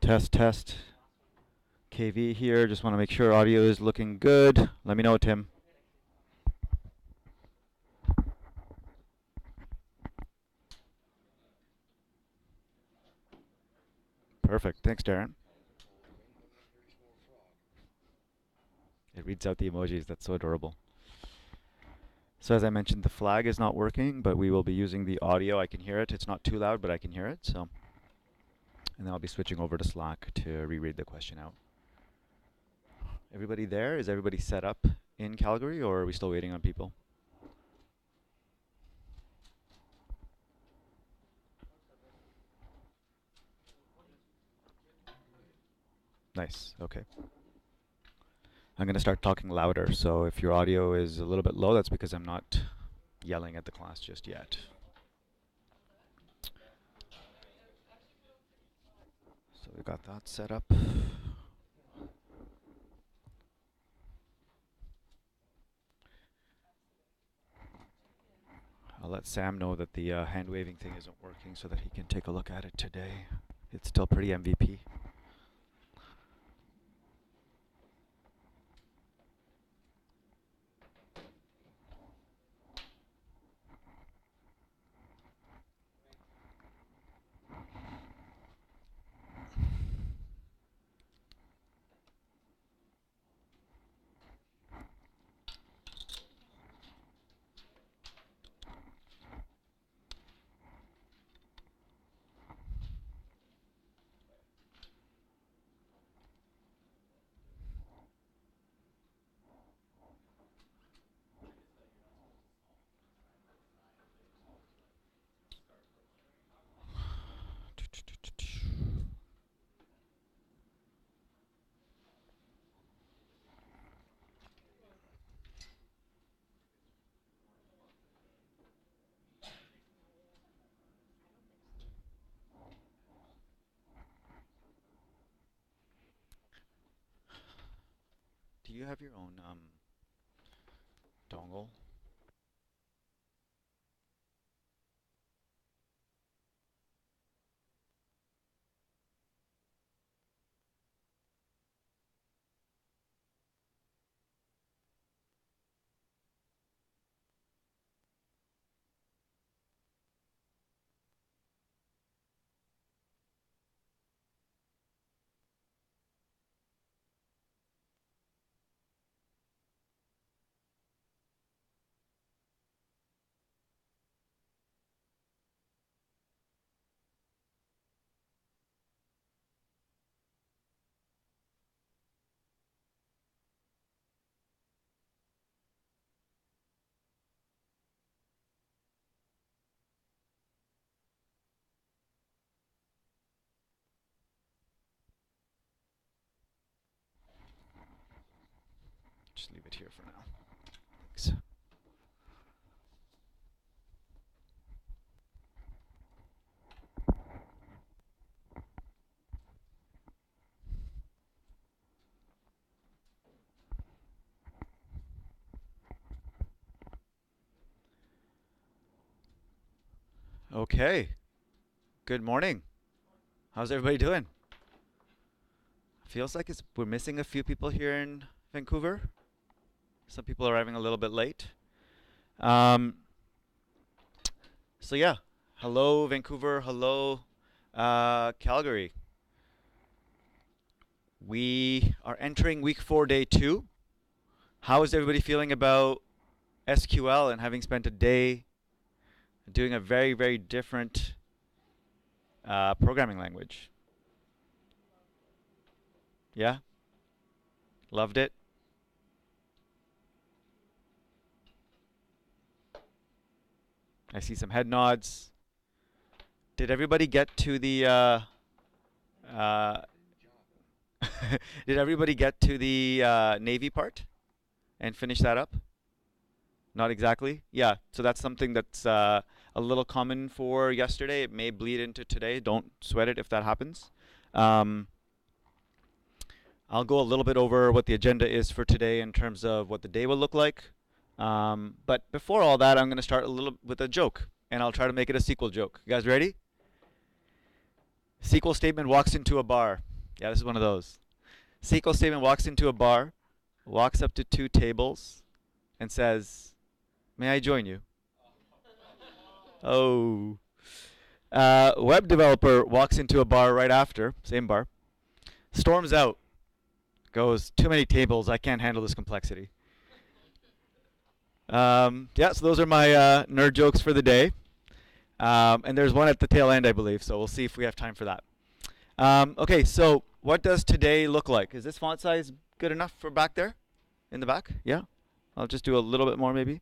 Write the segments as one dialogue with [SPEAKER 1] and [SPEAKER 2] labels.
[SPEAKER 1] Test, test. KV here. Just want to make sure audio is looking good. Let me know, Tim. Perfect. Thanks, Darren. It reads out the emojis. That's so adorable. So as I mentioned, the flag is not working, but we will be using the audio. I can hear it. It's not too loud, but I can hear it. So, and then I'll be switching over to Slack to reread the question out. Everybody there? Is everybody set up in Calgary, or are we still waiting on people? Nice. Okay. I'm going to start talking louder, so if your audio is a little bit low, that's because I'm not yelling at the class just yet. So we got that set up. I'll let Sam know that the hand waving thing isn't working so that he can take a look at it today. It's still pretty MVP. Do you have your own dongle? Just leave it here for now. Thanks. Okay. Good morning. How's everybody doing? Feels like we're missing a few people here in Vancouver. Some people are arriving a little bit late. Um, so yeah, hello Vancouver, hello Calgary. We are entering week 4, day 2. How is everybody feeling about SQL and having spent a day doing a very, very different programming language? Yeah? Loved it? I see some head nods. Did everybody get to the uh, did everybody get to the Navy part and finish that up? Not exactly. Yeah, so that's something that's a little common for yesterday. It may bleed into today. Don't sweat it if that happens. Um, I'll go a little bit over what the agenda is for today in terms of what the day will look like. But before all that, I'm going to start a little with a joke, and I'll try to make it a SQL joke. You guys ready? SQL statement walks into a bar. Yeah, this is one of those. SQL statement walks into a bar, walks up to two tables, and says, "May I join you?" Oh. Web developer walks into a bar right after, same bar, storms out, goes, "Too many tables, I can't handle this complexity." Yeah, so those are my nerd jokes for the day. And there's one at the tail end, I believe, so we'll see if we have time for that. Okay, so what does today look like? Is this font size good enough for back there? In the back? Yeah? I'll just do a little bit more maybe.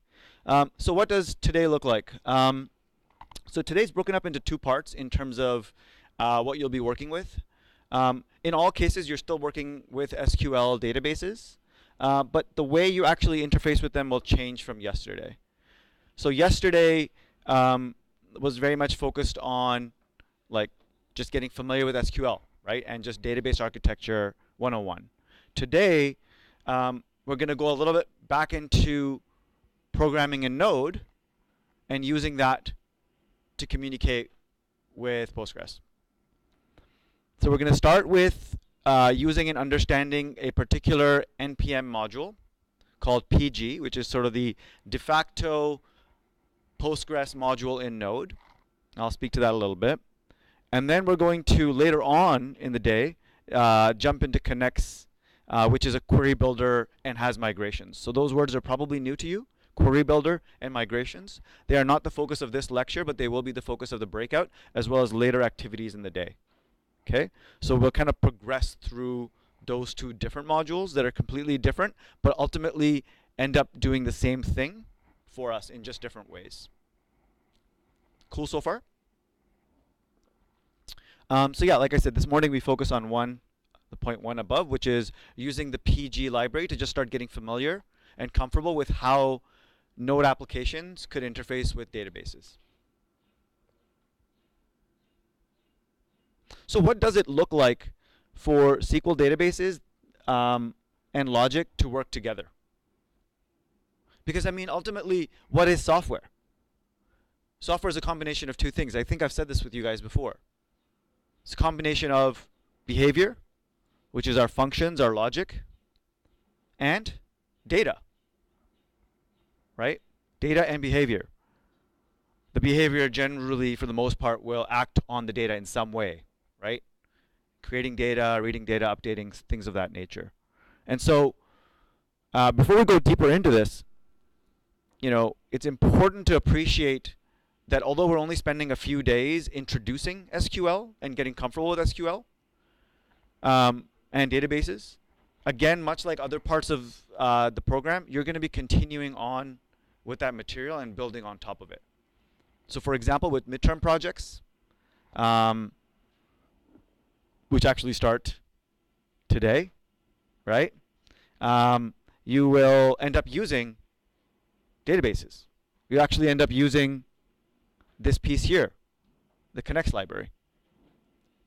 [SPEAKER 1] So what does today look like? So today's broken up into two parts in terms of what you'll be working with. In all cases, you're still working with SQL databases, but the way you actually interface with them will change from yesterday. So yesterday was very much focused on like just getting familiar with SQL, right? And just database architecture 101. Today, we're going to go a little bit back into programming in Node and using that to communicate with Postgres. So we're going to start with using and understanding a particular NPM module called PG, which is sort of the de facto Postgres module in Node. I'll speak to that a little bit. And then we're going to, later on in the day, jump into Connects, which is a query builder and has migrations. So those words are probably new to you. Query builder and migrations. They are not the focus of this lecture, but they will be the focus of the breakout, as well as later activities in the day. Okay? So we'll kind of progress through those two different modules that are completely different, but ultimately end up doing the same thing for us in just different ways. Cool so far? So yeah, like I said, this morning we focus on the point one above, which is using the PG library to just start getting familiar and comfortable with how Node applications could interface with databases. So what does it look like for SQL databases and logic to work together? Because I mean, ultimately, what is software? Software is a combination of two things. I think I've said this with you guys before. It's a combination of behavior, which is our functions, our logic, and data. Right? Data and behavior. The behavior generally, for the most part, will act on the data in some way, right? Creating data, reading data, updating, things of that nature. And so, before we go deeper into this, it's important to appreciate that although we're only spending a few days introducing SQL and getting comfortable with SQL and databases, again, much like other parts of the program, you're going to be continuing on with that material and building on top of it. So for example, with midterm projects, which actually start today, right? You will end up using databases. You actually end up using this piece here, the connects library.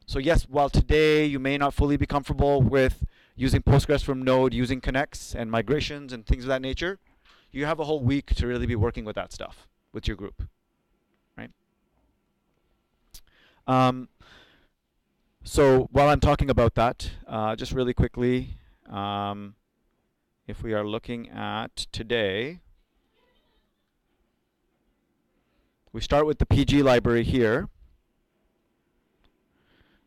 [SPEAKER 1] So yes, while today you may not fully be comfortable with using Postgres from Node, using connects and migrations and things of that nature, you have a whole week to really be working with that stuff with your group, right? So while I'm talking about that, just really quickly, if we are looking at today, we start with the PG library here,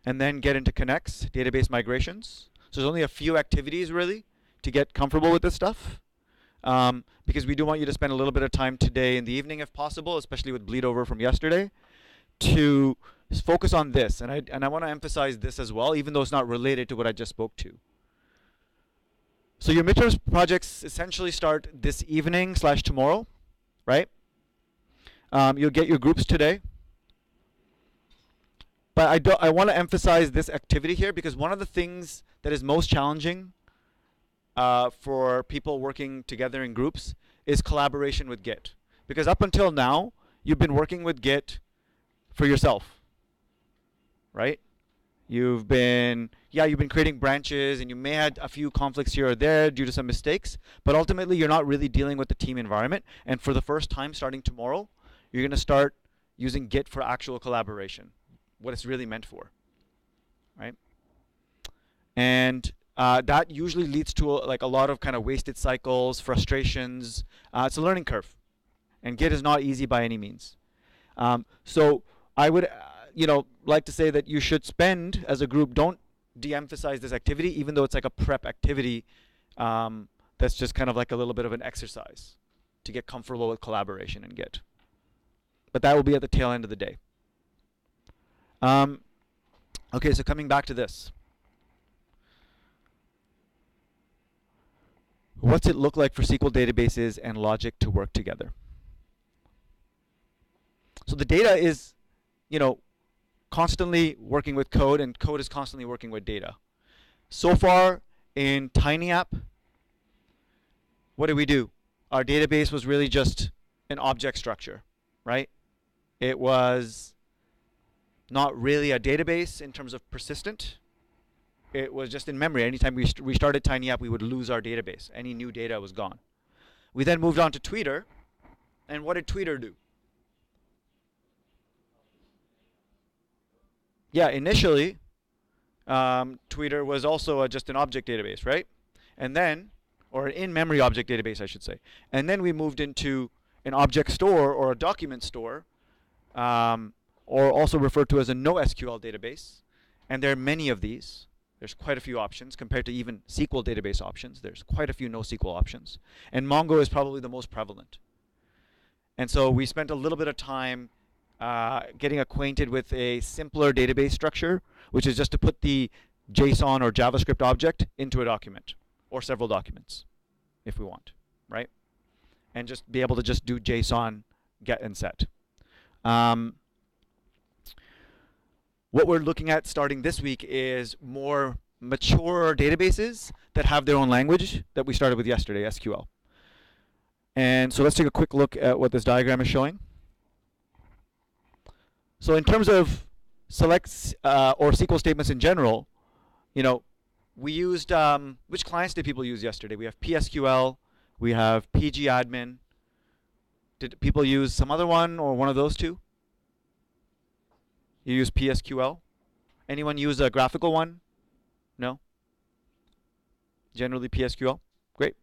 [SPEAKER 1] and then get into connects, database migrations. So there's only a few activities really to get comfortable with this stuff, because we do want you to spend a little bit of time today in the evening if possible, especially with bleed over from yesterday, to focus on this. And I want to emphasize this as well, even though it's not related to what I just spoke to. So your midterm projects essentially start this evening / tomorrow, right? You'll get your groups today. But I want to emphasize this activity here because one of the things that is most challenging for people working together in groups is collaboration with Git. Because up until now, you've been working with Git for yourself, right? You've been creating branches, and you may have had a few conflicts here or there due to some mistakes, but ultimately you're not really dealing with the team environment. And for the first time, starting tomorrow, you're going to start using Git for actual collaboration, what it's really meant for, right? And that usually leads to like a lot of kind of wasted cycles, frustrations. It's a learning curve, and Git is not easy by any means. So I would, like to say that you should spend as a group. Don't de-emphasize this activity, even though it's like a prep activity. That's just kind of like a little bit of an exercise to get comfortable with collaboration in Git. But that will be at the tail end of the day. Okay, so coming back to this. What's it look like for SQL databases and logic to work together? So the data is, constantly working with code, and code is constantly working with data. So far in TinyApp, what did we do? Our database was really just an object structure, right? It was not really a database in terms of persistent. It was just in memory. Anytime we restarted TinyApp, we would lose our database. Any new data was gone. We then moved on to Tweeter, and what did Tweeter do? Yeah, initially, Tweeter was also just an object database, right? And then, or an in-memory object database, I should say. And then we moved into an object store or a document store, or also referred to as a NoSQL database. And there are many of these. There's quite a few options compared to even SQL database options. There's quite a few NoSQL options. And Mongo is probably the most prevalent. And so we spent a little bit of time getting acquainted with a simpler database structure, which is just to put the JSON or JavaScript object into a document, or several documents, if we want, right? And just be able to just do JSON get and set. What we're looking at starting this week is more mature databases that have their own language that we started with yesterday, SQL. And so let's take a quick look at what this diagram is showing. So in terms of selects or SQL statements in general, we used, which clients did people use yesterday? We have PSQL, we have pgadmin. Did people use some other one or one of those two? You use PSQL? Anyone use a graphical one? No? Generally PSQL? Great.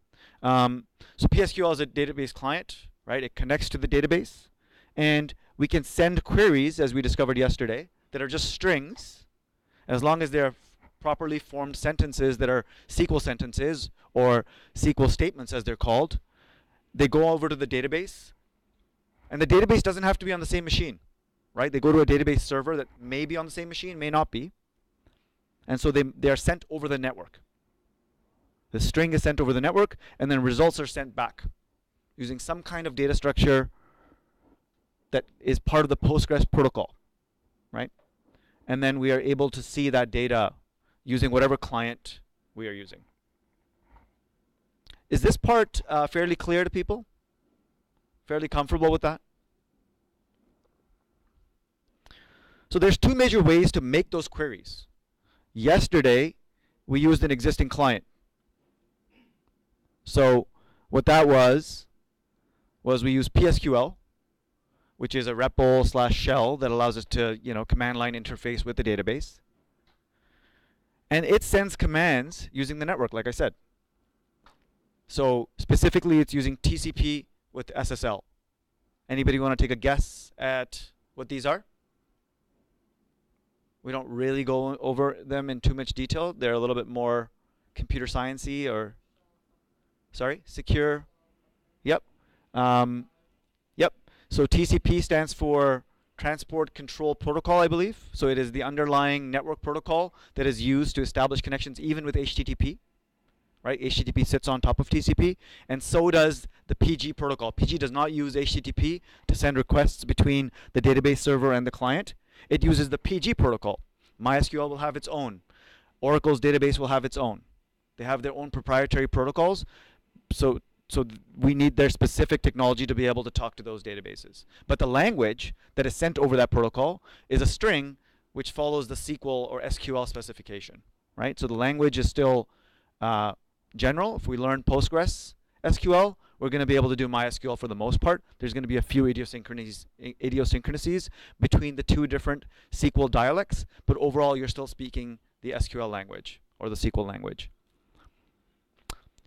[SPEAKER 1] So PSQL is a database client, right? It connects to the database. And we can send queries, as we discovered yesterday, that are just strings, as long as they're properly formed sentences that are SQL sentences, or SQL statements as they're called. They go over to the database. And the database doesn't have to be on the same machine, right? They go to a database server that may be on the same machine, may not be. And so they are sent over the network. The string is sent over the network, and then results are sent back using some kind of data structure that is part of the Postgres protocol, right? And then we are able to see that data using whatever client we are using. Is this part fairly clear to people? Fairly comfortable with that? So there's two major ways to make those queries. Yesterday, we used an existing client. So what that was we used PSQL, which is a REPL/shell that allows us to, command line interface with the database. And it sends commands using the network, like I said. So specifically, it's using TCP with SSL. Anybody want to take a guess at what these are? We don't really go over them in too much detail. They're a little bit more computer science-y, or, sorry, secure. Yep. Yep. So TCP stands for Transport Control Protocol, I believe. So it is the underlying network protocol that is used to establish connections even with HTTP. Right? HTTP sits on top of TCP, and so does the PG protocol. PG does not use HTTP to send requests between the database server and the client. It uses the PG protocol. MySQL will have its own. Oracle's database will have its own. They have their own proprietary protocols. So we need their specific technology to be able to talk to those databases. But the language that is sent over that protocol is a string which follows the SQL or SQL specification. Right? So the language is still general. If we learn Postgres SQL, we're going to be able to do MySQL for the most part. There's going to be a few idiosyncrasies between the two different SQL dialects, but overall you're still speaking the SQL language or the SQL language.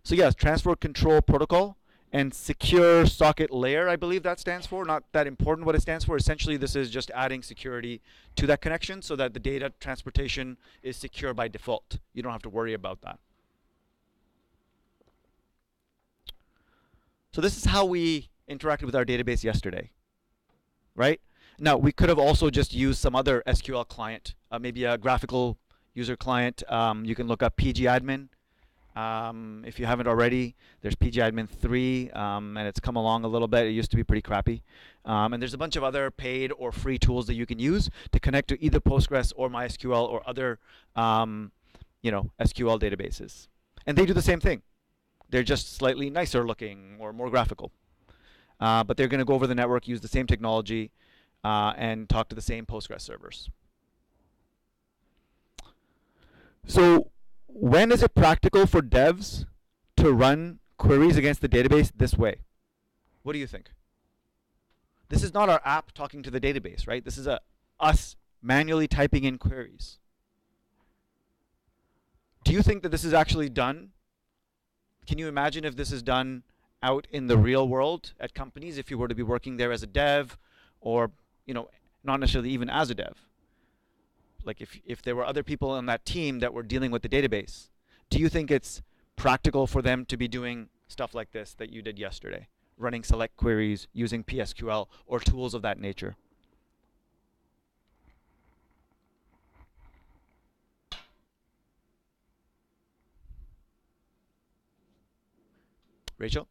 [SPEAKER 1] So yes, transport control protocol and secure socket layer, I believe that stands for. Not that important what it stands for. Essentially, this is just adding security to that connection so that the data transportation is secure by default. You don't have to worry about that. So this is how we interacted with our database yesterday, right? Now, we could have also just used some other SQL client, maybe a graphical user client. You can look up pgadmin. If you haven't already, there's pgadmin 3, and it's come along a little bit. It used to be pretty crappy. And there's a bunch of other paid or free tools that you can use to connect to either Postgres or MySQL or other SQL databases. And they do the same thing. They're just slightly nicer looking or more graphical. But they're going to go over the network, use the same technology, and talk to the same Postgres servers. So when is it practical for devs to run queries against the database this way? What do you think? This is not our app talking to the database, right? This is us manually typing in queries. Do you think that this is actually done? Can you imagine if this is done out in the real world at companies, if you were to be working there as a dev, or not necessarily even as a dev? Like if there were other people on that team that were dealing with the database, do you think it's practical for them to be doing stuff like this that you did yesterday, running select queries, using PSQL or tools of that nature? Rachel?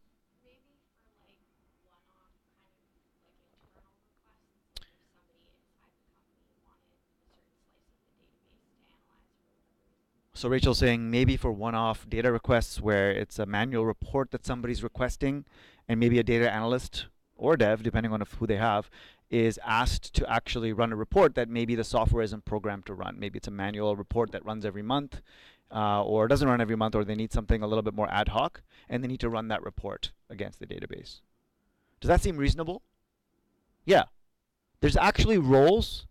[SPEAKER 1] So Rachel's saying maybe for one-off data requests where it's a manual report that somebody's requesting, and maybe a data analyst or dev, depending on who they have, is asked to actually run a report that maybe the software isn't programmed to run. Maybe it's a manual report that runs every month, or doesn't run every month, or they need something a little bit more ad hoc, and they need to run that report against the database. Does that seem reasonable? Yeah. There's actually roles,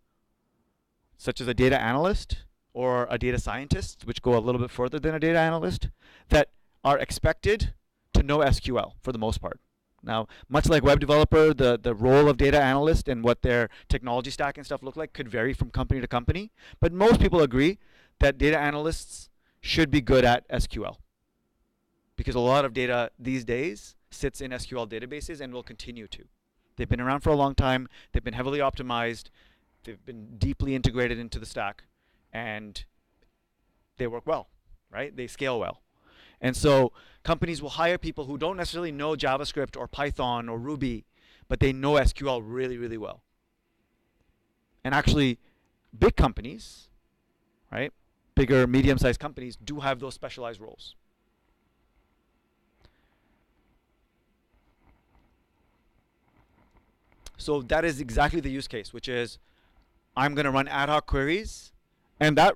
[SPEAKER 1] such as a data analyst or a data scientist, which go a little bit further than a data analyst, that are expected to know SQL for the most part. Now, much like web developer, the role of data analyst and what their technology stack and stuff look like could vary from company to company. But most people agree that data analysts should be good at SQL, because a lot of data these days sits in SQL databases and will continue to. They've been around for a long time. They've been heavily optimized. They've been deeply integrated into the stack, and they work well, right? They scale well. And so companies will hire people who don't necessarily know JavaScript or Python or Ruby, but they know SQL really, really well. And actually, big companies, right? Bigger, medium-sized companies do have those specialized roles. So that is exactly the use case, which is I'm going to run ad hoc queries, and that,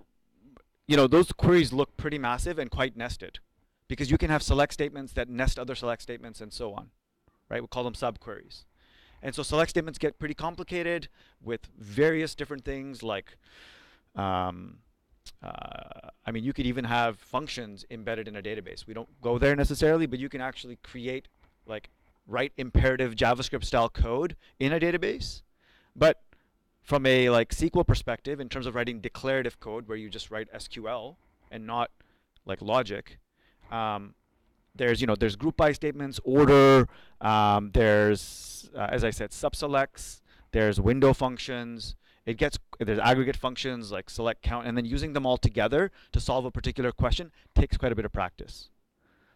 [SPEAKER 1] those queries look pretty massive and quite nested, because you can have select statements that nest other select statements and so on, right? We call them subqueries. And so select statements get pretty complicated with various different things like, you could even have functions embedded in a database. We don't go there necessarily, but you can actually create, write imperative JavaScript style code in a database. But from a SQL perspective, in terms of writing declarative code where you just write SQL and not logic, there's group by statements, order, there's, as I said, subselects, there's window functions, there's aggregate functions like select, count, and then using them all together to solve a particular question takes quite a bit of practice.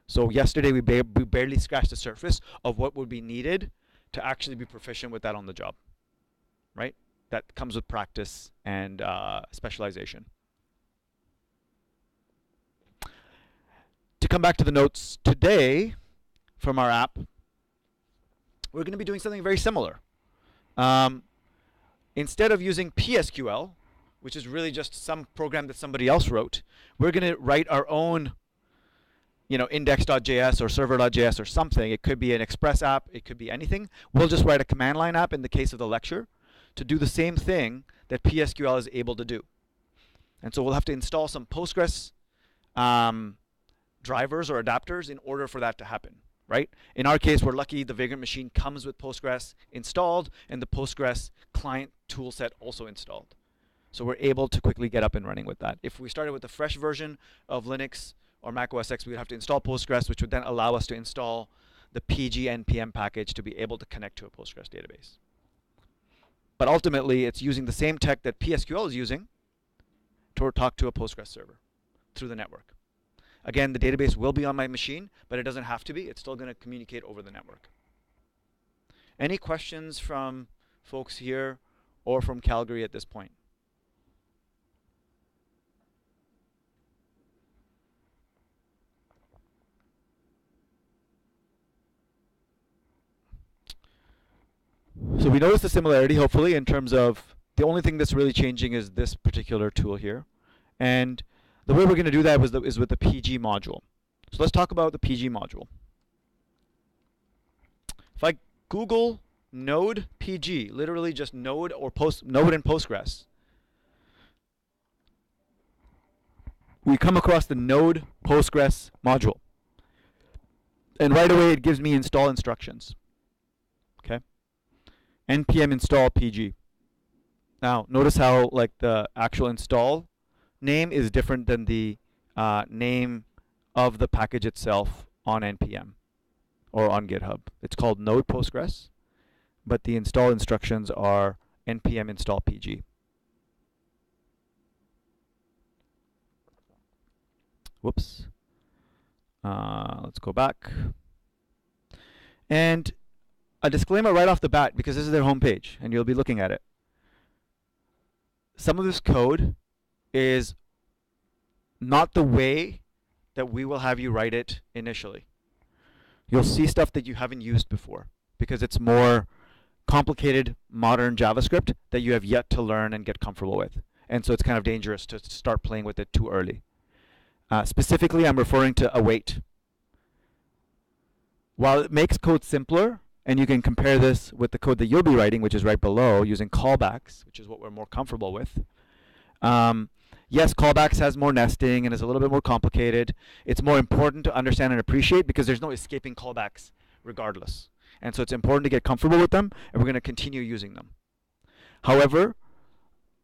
[SPEAKER 1] So yesterday we barely scratched the surface of what would be needed to actually be proficient with that on the job, right? That comes with practice and specialization. To come back to the notes today from our app, we're going to be doing something very similar. Instead of using PSQL, which is really just some program that somebody else wrote, we're going to write our own index.js or server.js or something. It could be an Express app. It could be anything. We'll just write a command line app in the case of the lecture to do the same thing that PSQL is able to do. And so we'll have to install some Postgres um, drivers or adapters in order for that to happen, right? In our case, we're lucky the Vagrant machine comes with Postgres installed and the Postgres client toolset also installed. So we're able to quickly get up and running with that. If we started with a fresh version of Linux or Mac OS X, we would have to install Postgres, which would then allow us to install the PG NPM package to be able to connect to a Postgres database. But ultimately, it's using the same tech that PSQL is using to talk to a Postgres server through the network. Again, the database will be on my machine, but it doesn't have to be. It's still going to communicate over the network. Any questions from folks here or from Calgary at this point? So we noticed the similarity, hopefully, in terms of the only thing that's really changing is this particular tool here. And the way we're going to do that is with the PG module. So let's talk about the PG module. If I Google node PG, literally just node or node in Postgres, we come across the node Postgres module. And right away it gives me install instructions. Okay? npm install PG. Now, notice how like the actual install name is different than the name of the package itself on npm or on GitHub. It's called node Postgres, but the install instructions are npm install PG. Whoops. Let's go back. And a disclaimer right off the bat, because this is their homepage, and you'll be looking at it. Some of this code is not the way that we will have you write it initially. You'll see stuff that you haven't used before, because it's more complicated modern JavaScript that you have yet to learn and get comfortable with. And so it's kind of dangerous to start playing with it too early. Specifically, I'm referring to await. While it makes code simpler, and you can compare this with the code that you'll be writing, which is right below, using callbacks, which is what we're more comfortable with. Yes, callbacks has more nesting and is a little bit more complicated. It's more important to understand and appreciate because there's no escaping callbacks regardless. And so it's important to get comfortable with them, and we're going to continue using them. However,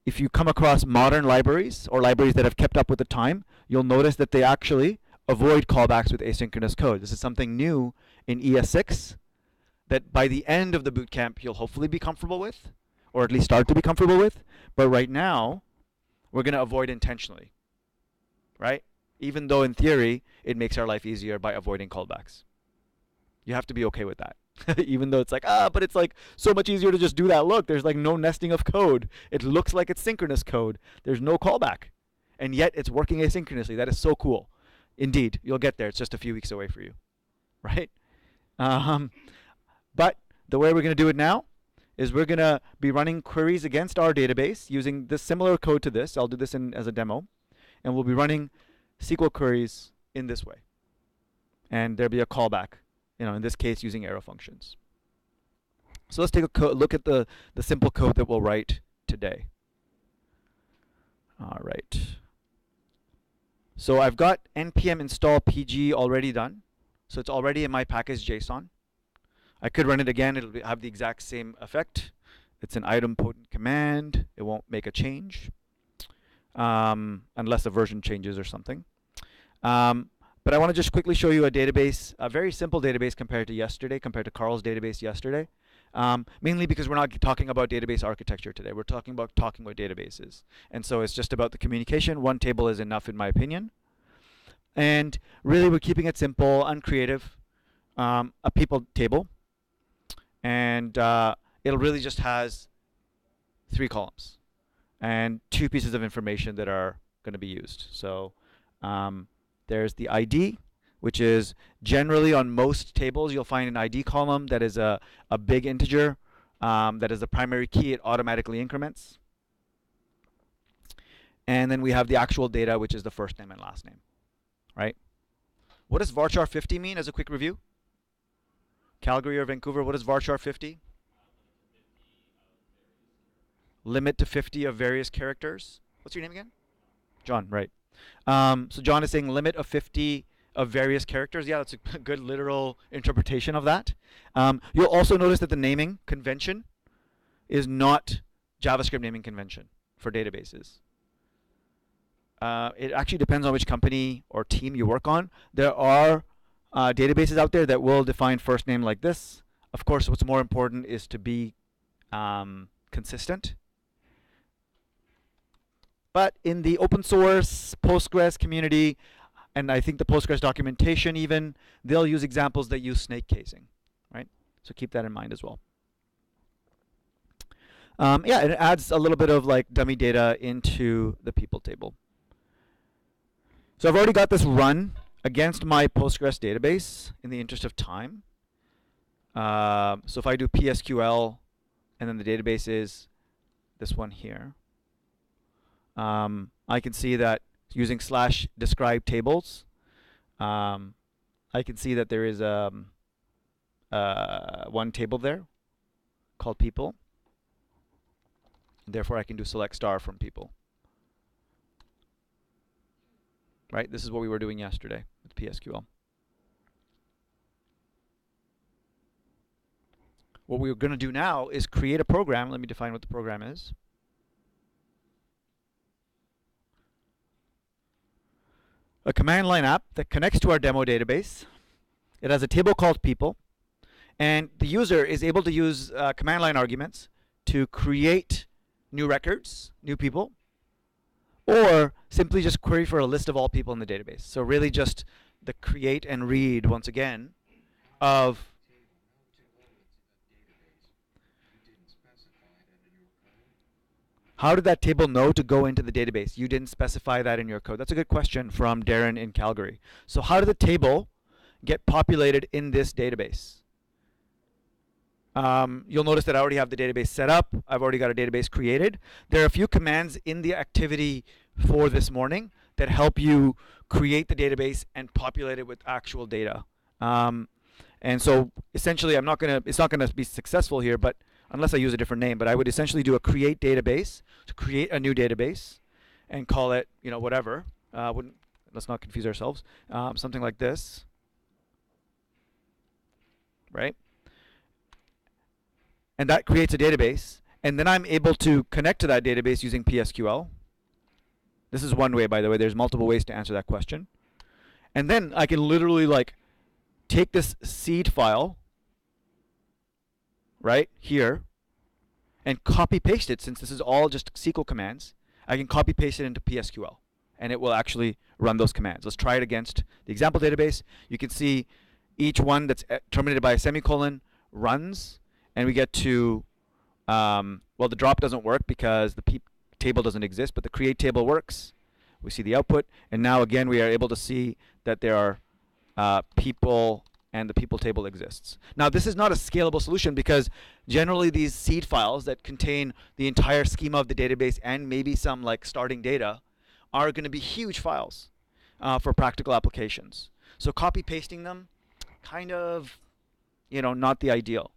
[SPEAKER 1] if you come across modern libraries or libraries that have kept up with the time, you'll notice that they actually avoid callbacks with asynchronous code. This is something new in ES6 that by the end of the bootcamp you'll hopefully be comfortable with, or at least start to be comfortable with. But right now, we're going to avoid intentionally, right? Even though in theory, it makes our life easier by avoiding callbacks. You have to be okay with that. Even though it's like, but it's like so much easier to just do that. Look, there's like no nesting of code. It looks like it's synchronous code. There's no callback. And yet it's working asynchronously. That is so cool. Indeed, you'll get there. It's just a few weeks away for you, right? But the way we're going to do it now is we're going to be running queries against our database using this similar code to this. I'll do this as a demo. And we'll be running SQL queries in this way. And there'll be a callback, in this case using arrow functions. So let's take a look at the simple code that we'll write today. All right. So I've got npm install PG already done. So it's already in my package JSON. I could run it again. It'll have the exact same effect. It's an idempotent command. It won't make a change unless a version changes or something. But I want to just quickly show you a database, a very simple database compared to Carl's database yesterday. Mainly because we're not talking about database architecture today. We're talking about databases. And so it's just about the communication. One table is enough in my opinion. And really we're keeping it simple, uncreative, a people table. And it'll really just has 3 columns and 2 pieces of information that are going to be used. So there's the ID, which is generally on most tables you'll find an ID column that is a big integer that is the primary key. It automatically increments. And then we have the actual data, which is the first name and last name, right? What does varchar 50 mean as a quick review? Calgary or Vancouver, what is varchar 50? Limit to 50 of various characters. What's your name again? John, right. So John is saying limit of 50 of various characters. Yeah, that's a good literal interpretation of that. You'll also notice that the naming convention is not JavaScript naming convention for databases. It actually depends on which company or team you work on. There are databases out there that will define first name like this. Of course, what's more important is to be consistent. But in the open source Postgres community, and I think the Postgres documentation even, they'll use examples that use snake casing, right? So keep that in mind as well. Yeah, it adds a little bit of like dummy data into the people table. So I've already got this run against my Postgres database in the interest of time. So if I do PSQL and then the database is this one here, I can see that using /describe tables, I can see that there is one table there called people. Therefore, I can do select star from people. Right? This is what we were doing yesterday with PSQL. What we're going to do now is create a program. Let me define what the program is. A command line app that connects to our demo database. It has a table called people. And the user is able to use command line arguments to create new records, new people, or simply just query for a list of all people in the database. So really just the create and read, once again, of how did that table know to go into the database? You didn't specify that in your code. That's a good question from Darren in Calgary. So how did the table get populated in this database? You'll notice that I already have the database set up. I've already got a database created. There are a few commands in the activity for this morning that help you create the database and populate it with actual data. And so essentially, it's not gonna be successful here, but unless I use a different name, but I would essentially do a create database to create a new database and call it, whatever. Let's not confuse ourselves. Something like this, right? And that creates a database, and then I'm able to connect to that database using PSQL. This is one way, by the way. There's multiple ways to answer that question. And then I can literally take this seed file right here and copy paste it. Since this is all just SQL commands, I can copy paste it into PSQL, and it will actually run those commands. Let's try it against the example database. You can see each one that's terminated by a semicolon runs. And we get to, well, the drop doesn't work because the table doesn't exist, but the create table works. We see the output, and now again we are able to see that there are people, and the people table exists. Now this is not a scalable solution because generally these seed files that contain the entire schema of the database and maybe some starting data are going to be huge files for practical applications. So copy pasting them, kind of, not the ideal.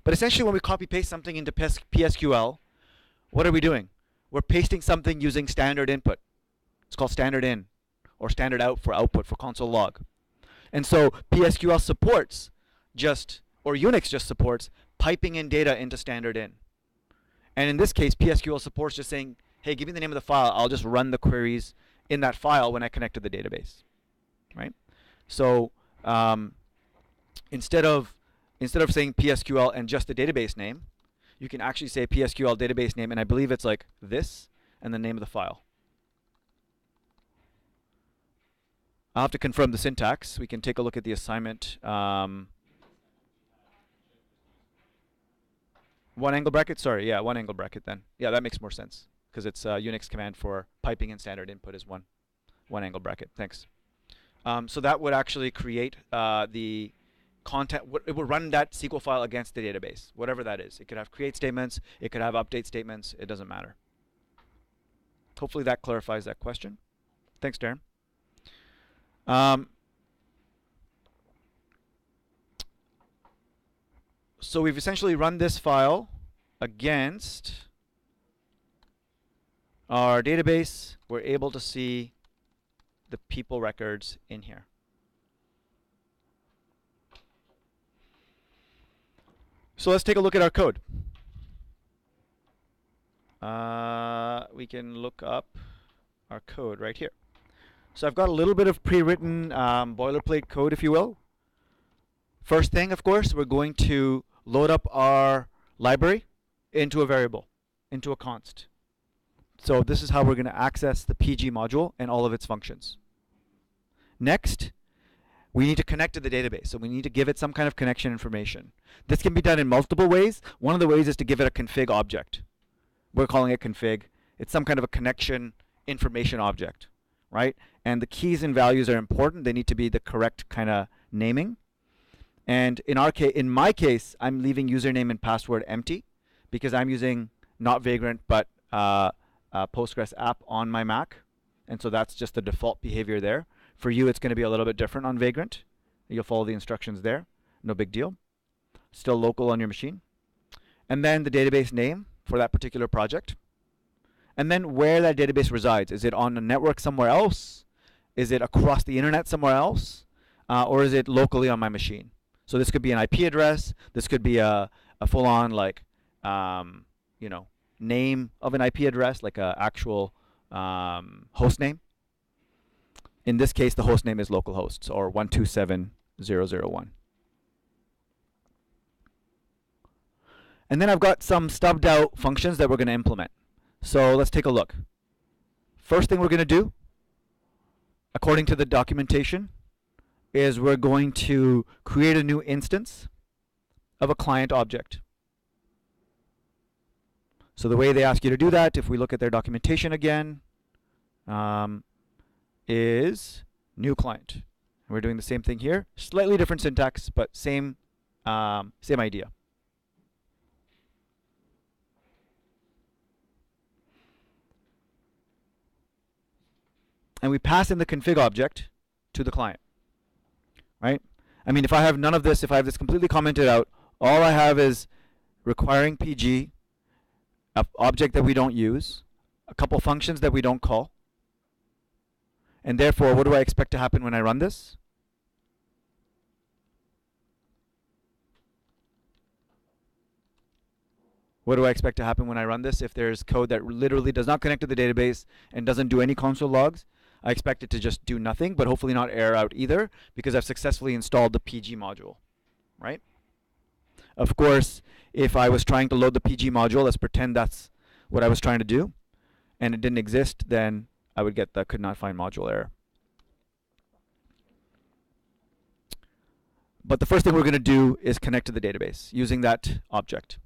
[SPEAKER 1] But essentially, when we copy-paste something into PSQL, what are we doing? We're pasting something using standard input. It's called standard in, or standard out for output for console log. And so PSQL supports or Unix just supports piping in data into standard in. And in this case, PSQL supports just saying, hey, give me the name of the file. I'll just run the queries in that file when I connect to the database, right? So instead of saying PSQL and just the database name, you can actually say PSQL database name, and I believe it's like this, and the name of the file. I'll have to confirm the syntax. We can take a look at the assignment. One angle bracket? Sorry, yeah, one angle bracket then. Yeah, that makes more sense, because it's a Unix command for piping in standard input is one angle bracket. Thanks. So that would actually create the content. It would run that SQL file against the database, whatever that is. It could have create statements, it could have update statements, it doesn't matter. Hopefully that clarifies that question. Thanks, Darren. So we've essentially run this file against our database. We're able to see the people records in here. So let's take a look at our code. We can look up our code right here. So I've got a little bit of pre-written boilerplate code, if you will. First thing, of course, we're going to load up our library into a variable, into a const. So this is how we're going to access the PG module and all of its functions. Next, we need to connect to the database. So we need to give it some kind of connection information. This can be done in multiple ways. One of the ways is to give it a config object. We're calling it config. It's some kind of a connection information object, right? And the keys and values are important. They need to be the correct kind of naming. And in my case, I'm leaving username and password empty because I'm using not Vagrant but Postgres app on my Mac. And so that's just the default behavior there. For you, it's going to be a little bit different on Vagrant. You'll follow the instructions there. No big deal. Still local on your machine. And then the database name for that particular project. And then where that database resides. Is it on a network somewhere else? Is it across the internet somewhere else? Or is it locally on my machine? So this could be an IP address. This could be a full-on name of an IP address, like an actual host name. In this case, the host name is localhost, or 127.0.0.1. And then I've got some stubbed out functions that we're going to implement. So let's take a look. First thing we're going to do, according to the documentation, is we're going to create a new instance of a client object. So the way they ask you to do that, if we look at their documentation again, is new client. And we're doing the same thing here. Slightly different syntax, but same idea. And we pass in the config object to the client, right? I mean, if I have none of this, if I have this completely commented out, all I have is requiring PG, an object that we don't use, a couple functions that we don't call, and therefore, what do I expect to happen when I run this? What do I expect to happen when I run this? If there's code that literally does not connect to the database and doesn't do any console logs, I expect it to just do nothing, but hopefully not error out either, because I've successfully installed the PG module, right? Of course, if I was trying to load the PG module, let's pretend that's what I was trying to do, and it didn't exist, then I would get the could not find module error. But the first thing we're going to do is connect to the database using that object.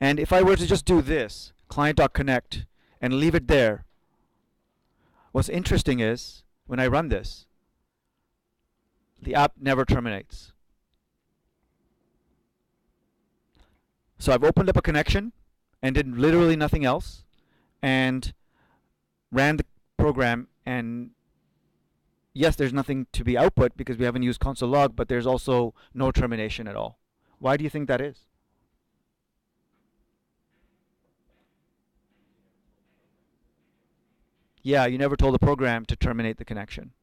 [SPEAKER 1] And if I were to just do this, client.connect, and leave it there, what's interesting is, when I run this, the app never terminates. So I've opened up a connection and did literally nothing else, and ran the program, and yes, there's nothing to be output because we haven't used console log, but there's also no termination at all. Why do you think that is? Yeah, you never told the program to terminate the connection.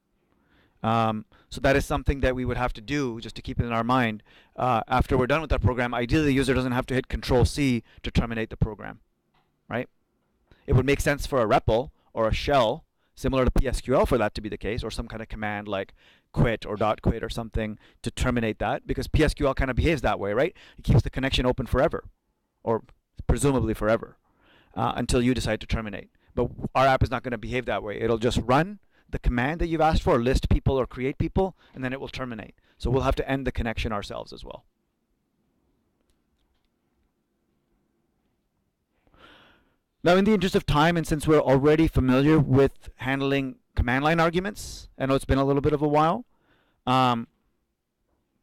[SPEAKER 1] So that is something that we would have to do just to keep it in our mind. After we're done with that program, ideally the user doesn't have to hit Control-C to terminate the program, right? It would make sense for a REPL or a shell, similar to PSQL, for that to be the case, or some kind of command like quit or .quit or something to terminate that, because PSQL kind of behaves that way, right? It keeps the connection open forever, or presumably forever, until you decide to terminate. But our app is not going to behave that way. It'll just run the command that you've asked for, list people or create people, and then it will terminate. So we'll have to end the connection ourselves as well. Now, in the interest of time, and since we're already familiar with handling command line arguments, I know it's been a little bit of a while, but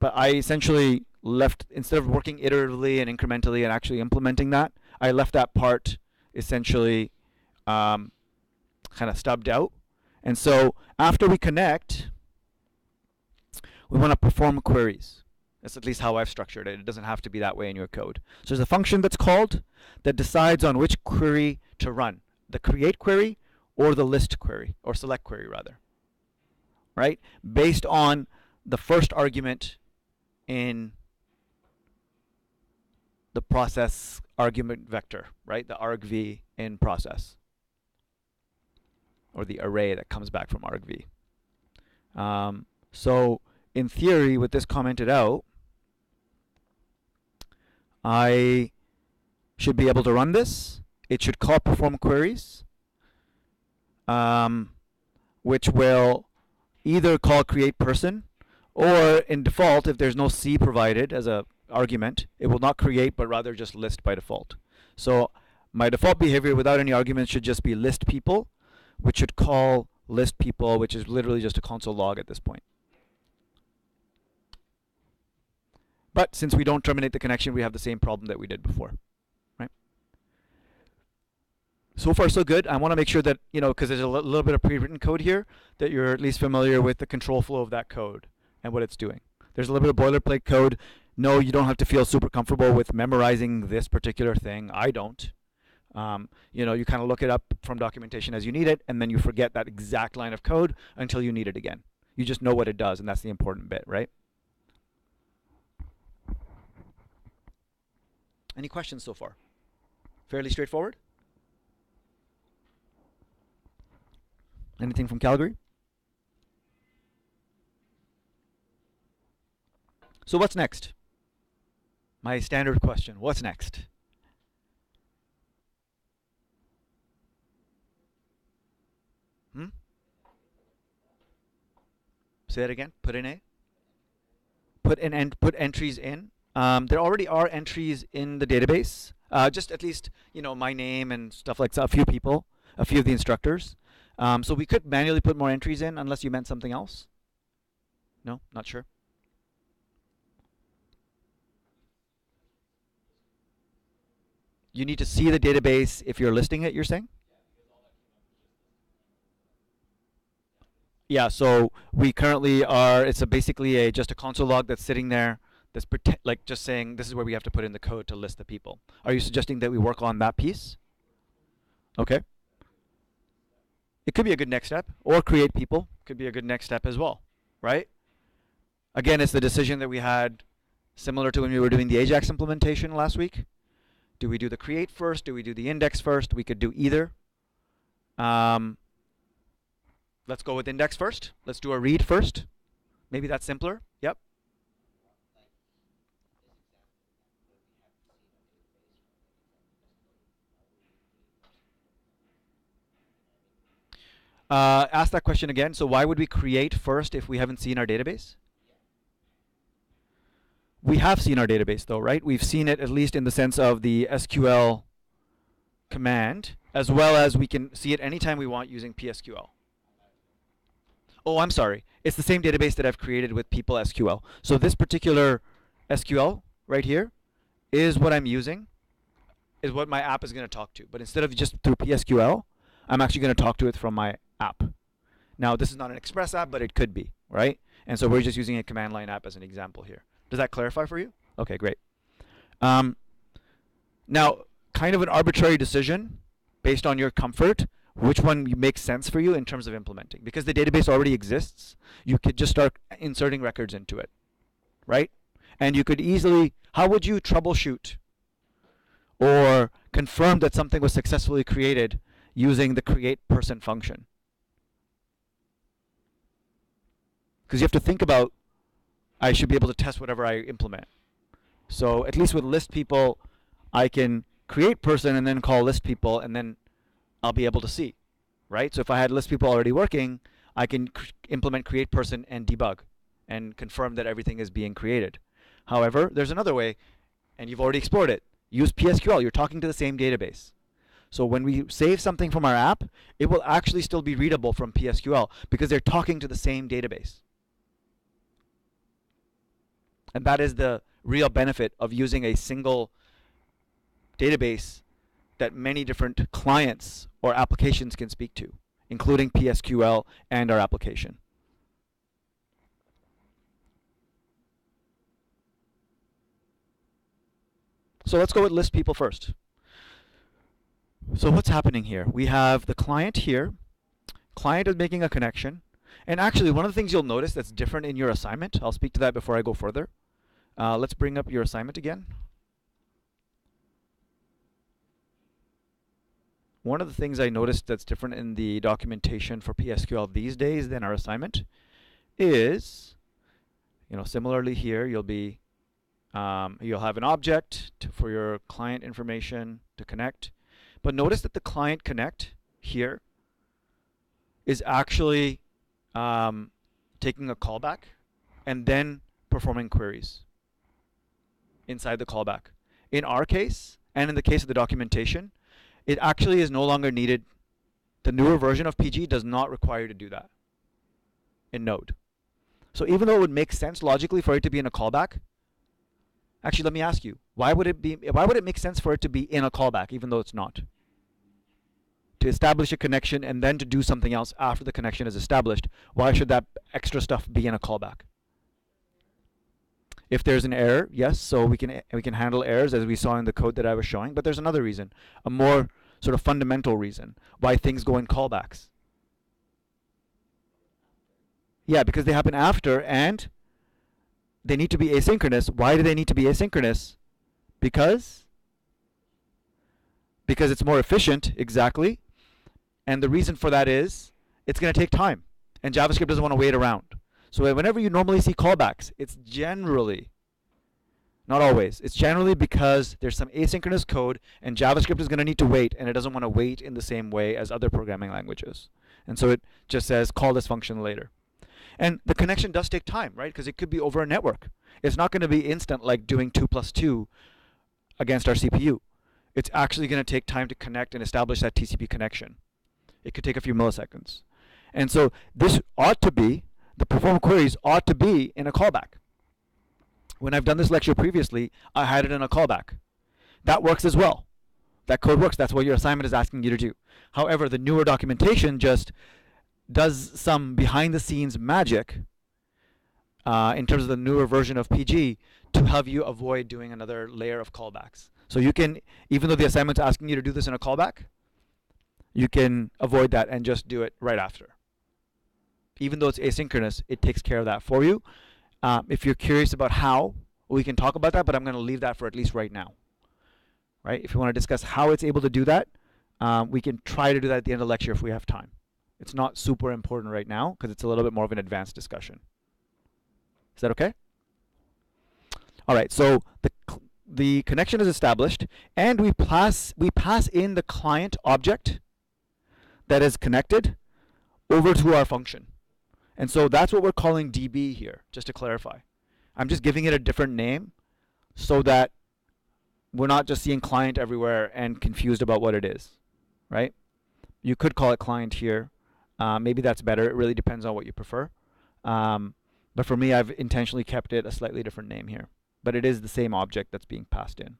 [SPEAKER 1] I essentially left, instead of working iteratively and incrementally and actually implementing that, I left that part essentially kind of stubbed out. And so after we connect, we want to perform queries. That's at least how I've structured it. It doesn't have to be that way in your code. So there's a function that's called that decides on which query to run the create query or the list query, or select query rather, right? Based on the first argument in the process argument vector, right? The argv in process, or the array that comes back from argv. So in theory, with this commented out, I should be able to run this. It should call perform queries, which will either call create person, or in default, if there's no C provided as a argument, it will not create but rather just list by default. So my default behavior without any arguments should just be list people, which should call list people, which is literally just a console log at this point. But since we don't terminate the connection, we have the same problem that we did before, right? So far, so good. I want to make sure that, because there's a little bit of pre-written code here, that you're at least familiar with the control flow of that code and what it's doing. There's a little bit of boilerplate code. No, you don't have to feel super comfortable with memorizing this particular thing. I don't. You kind of look it up from documentation as you need it, and then you forget that exact line of code until you need it again. You just know what it does, and that's the important bit, right? Any questions so far? Fairly straightforward? Anything from Calgary? So what's next? My standard question, what's next? Say that again. Put in a? Put entries in. There already are entries in the database. Just at least, my name and stuff like that. A few people, a few of the instructors. So we could manually put more entries in, unless you meant something else. No, not sure. You need to see the database if you're listing it, you're saying? Yeah, so we currently are, it's basically just a console log that's sitting there that's like just saying this is where we have to put in the code to list the people. Are you suggesting that we work on that piece? Okay. It could be a good next step, or create people could be a good next step as well, right? Again, it's the decision that we had similar to when we were doing the Ajax implementation last week. Do we do the create first? Do we do the index first? We could do either. Let's go with index first. Let's do a read first. Maybe that's simpler. Yep. Ask that question again. So why would we create first if we haven't seen our database? We have seen our database though, right? We've seen it at least in the sense of the SQL command, as well as we can see it anytime we want using PSQL. Oh, I'm sorry. It's the same database that I've created with people SQL. So this particular SQL right here is what I'm using, is what my app is going to talk to. But instead of just through PSQL, I'm actually going to talk to it from my app. Now, this is not an Express app, but it could be, right? And so we're just using a command line app as an example here. Does that clarify for you? Okay, great. Now, kind of an arbitrary decision based on your comfort, which one makes sense for you in terms of implementing. Because the database already exists, you could just start inserting records into it, right? And you could easily, how would you troubleshoot or confirm that something was successfully created using the create person function? Because you have to think about, I should be able to test whatever I implement. So at least with list people, I can create person and then call list people, and then I'll be able to see, right? So if I had list people already working, I can implement create person and debug and confirm that everything is being created. However, there's another way, and you've already explored it. Use PSQL. You're talking to the same database. So when we save something from our app, it will actually still be readable from PSQL because they're talking to the same database. And that is the real benefit of using a single database that many different clients or applications can speak to, including PSQL and our application. So let's go with list people first. So what's happening here? We have the client here. Client is making a connection. And actually, one of the things you'll notice that's different in your assignment, I'll speak to that before I go further. Let's bring up your assignment again. One of the things I noticed that's different in the documentation for PSQL these days than our assignment is, similarly here, you'll have an object for your client information to connect. But notice that the client connect here is actually taking a callback and then performing queries inside the callback. In our case, and in the case of the documentation, it actually is no longer needed. The newer version of PG does not require you to do that in Node. So even though it would make sense logically for it to be in a callback, actually let me ask you, why would it make sense for it to be in a callback even though it's not? To establish a connection and then to do something else after the connection is established, why should that extra stuff be in a callback? If there's an error, yes, so we can handle errors as we saw in the code that I was showing, but there's another reason, a more sort of fundamental reason why things go in callbacks. Yeah, because they happen after and they need to be asynchronous. Why do they need to be asynchronous? Because it's more efficient, exactly. And the reason for that is it's going to take time. And JavaScript doesn't want to wait around. So whenever you normally see callbacks, it's generally, not always, it's generally because there's some asynchronous code and JavaScript is going to need to wait, and it doesn't want to wait in the same way as other programming languages. And so it just says, call this function later. And the connection does take time, right? Because it could be over a network. It's not going to be instant like doing 2 + 2 against our CPU. It's actually going to take time to connect and establish that TCP connection. It could take a few milliseconds. And so this ought to be, the perform queries ought to be in a callback. When I've done this lecture previously, I had it in a callback. That works as well. That code works. That's what your assignment is asking you to do. However, the newer documentation just does some behind-the-scenes magic in terms of the newer version of PG to help you avoid doing another layer of callbacks. So you can, even though the assignment's asking you to do this in a callback, you can avoid that and just do it right after. Even though it's asynchronous, it takes care of that for you. If you're curious about how, we can talk about that, but I'm going to leave that for at least right now. Right? If you want to discuss how it's able to do that, we can try to do that at the end of the lecture if we have time. It's not super important right now because it's a little bit more of an advanced discussion. Is that okay? All right, so the connection is established, and we pass in the client object that is connected over to our function. And so that's what we're calling DB here, just to clarify. I'm just giving it a different name so that we're not just seeing client everywhere and confused about what it is, right? You could call it client here. Maybe that's better. It really depends on what you prefer. But for me, I've intentionally kept it a slightly different name here. But it is the same object that's being passed in.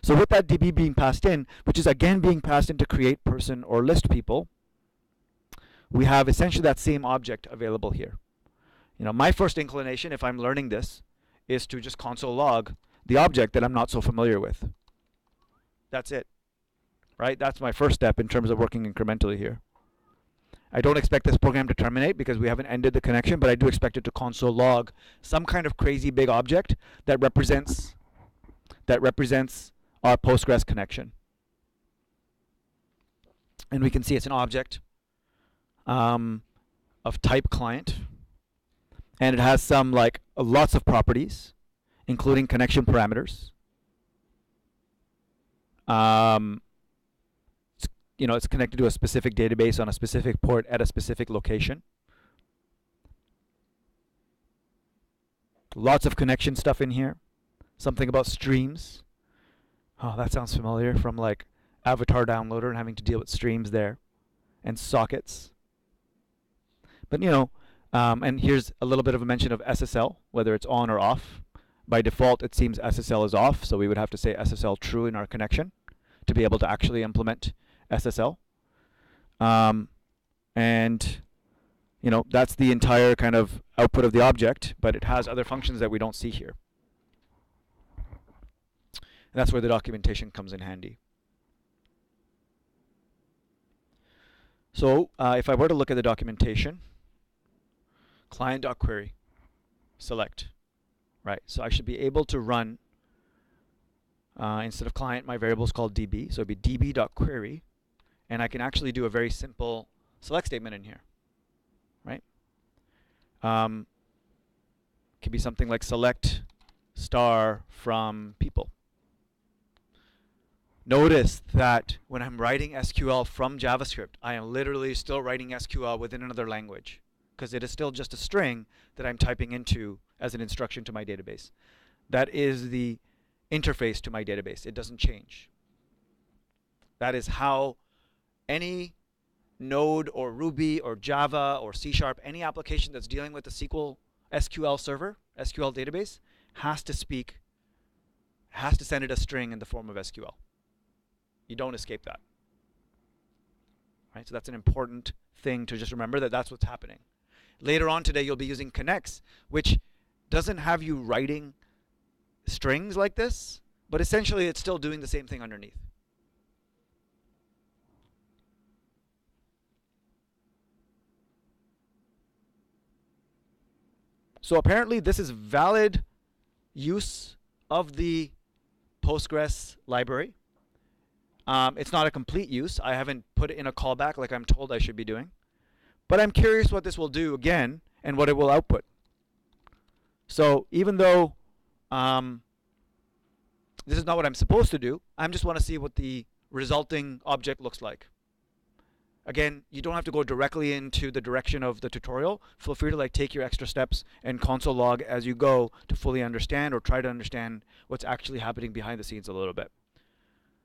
[SPEAKER 1] So with that DB being passed in, which is again being passed in to create person or list people, we have essentially that same object available here. My first inclination, if I'm learning this, is to just console log the object that I'm not so familiar with. That's it, right? That's my first step in terms of working incrementally here. I don't expect this program to terminate because we haven't ended the connection, but I do expect it to console log some kind of crazy big object that represents our Postgres connection. And we can see it's an object of type client, and it has some lots of properties, including connection parameters. It's connected to a specific database on a specific port at a specific location. Lots of connection stuff in here. Something about streams. Oh, that sounds familiar from Avatar Downloader and having to deal with streams there. And sockets. But and here's a little bit of a mention of SSL, whether it's on or off. By default, it seems SSL is off, so we would have to say SSL true in our connection to be able to actually implement SSL. And that's the entire kind of output of the object, but it has other functions that we don't see here. And that's where the documentation comes in handy. So if I were to look at the documentation, client.query, select, right? So I should be able to run, instead of client, my variable is called db, so it'd be db.query, and I can actually do a very simple select statement in here, right? Could be something like select star from people. Notice that when I'm writing SQL from JavaScript, I am literally still writing SQL within another language, because it is still just a string that I'm typing into as an instruction to my database. That is the interface to my database. It doesn't change. That is how any Node or Ruby or Java or C#, any application that's dealing with the SQL server, SQL database, has to send it a string in the form of SQL. You don't escape that. Right? So that's an important thing to just remember, that that's what's happening. Later on today, you'll be using connects, which doesn't have you writing strings like this, but essentially it's still doing the same thing underneath. So apparently this is valid use of the Postgres library. It's not a complete use. I haven't put it in a callback like I'm told I should be doing. But I'm curious what this will do again and what it will output. So even though this is not what I'm supposed to do, I just want to see what the resulting object looks like. Again, you don't have to go directly into the direction of the tutorial. Feel free to take your extra steps and console log as you go to fully understand, or try to understand what's actually happening behind the scenes a little bit,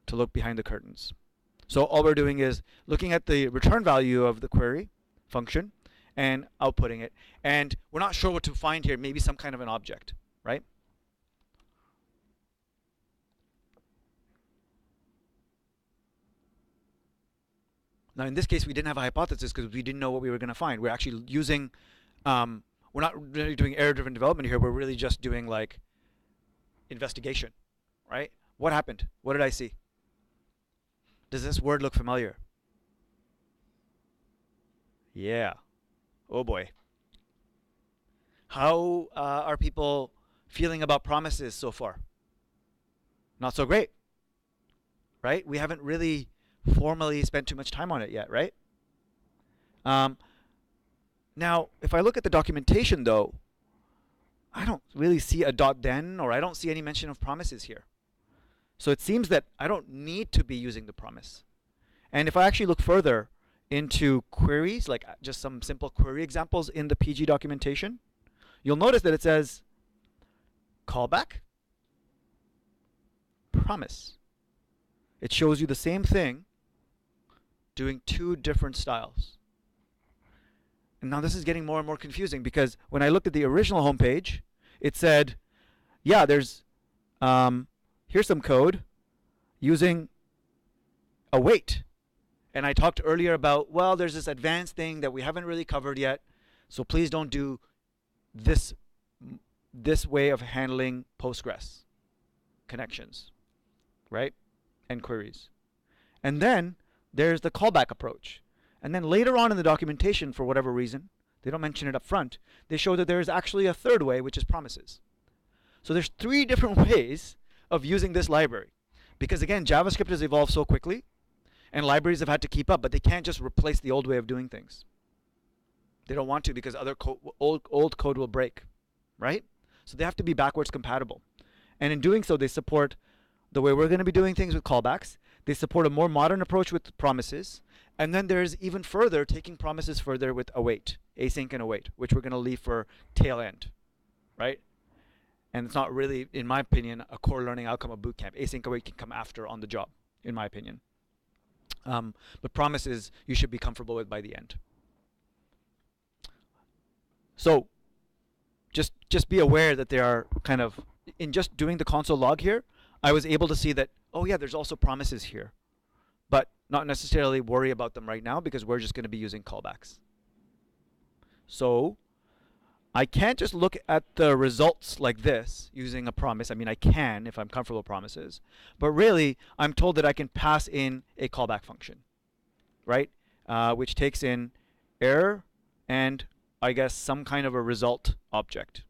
[SPEAKER 1] to look behind the curtains. So all we're doing is looking at the return value of the query function and outputting it. And we're not sure what to find here, maybe some kind of an object, right? Now in this case, we didn't have a hypothesis because we didn't know what we were going to find. We're actually using, we're not really doing error-driven development here. We're really just doing investigation, right? What happened? What did I see? Does this word look familiar? Yeah. Oh boy. How are people feeling about promises so far? Not so great, right? We haven't really formally spent too much time on it yet, right? Now, if I look at the documentation, though, I don't really see a .then, or I don't see any mention of promises here. So it seems that I don't need to be using the promise. And if I actually look further into queries, like just some simple query examples in the PG documentation, you'll notice that it says callback, promise. It shows you the same thing doing two different styles. And now this is getting more and more confusing, because when I looked at the original homepage, it said, yeah, there's here's some code using await. And I talked earlier about, well, there's this advanced thing that we haven't really covered yet, so please don't do this way of handling Postgres connections, right? And queries. And then there's the callback approach. And then later on in the documentation, for whatever reason, they don't mention it up front, they show that there is actually a third way, which is promises. So there's three different ways of using this library. Because again, JavaScript has evolved so quickly, and libraries have had to keep up, but they can't just replace the old way of doing things. They don't want to, because old code will break, right? So they have to be backwards compatible. And in doing so, they support the way we're going to be doing things with callbacks. They support a more modern approach with promises. And then there's even further, taking promises further with await, async and await, which we're going to leave for tail end, right? And it's not really, in my opinion, a core learning outcome of bootcamp. Async await can come after on the job, in my opinion. But promises you should be comfortable with by the end. So just be aware that they are kind of, in just doing the console log here, I was able to see that, oh yeah, there's also promises here. But not necessarily worry about them right now, because we're just going to be using callbacks. So I can't just look at the results like this using a promise. I mean, I can if I'm comfortable with promises. But really, I'm told that I can pass in a callback function, right? which takes in error and I guess some kind of a result object.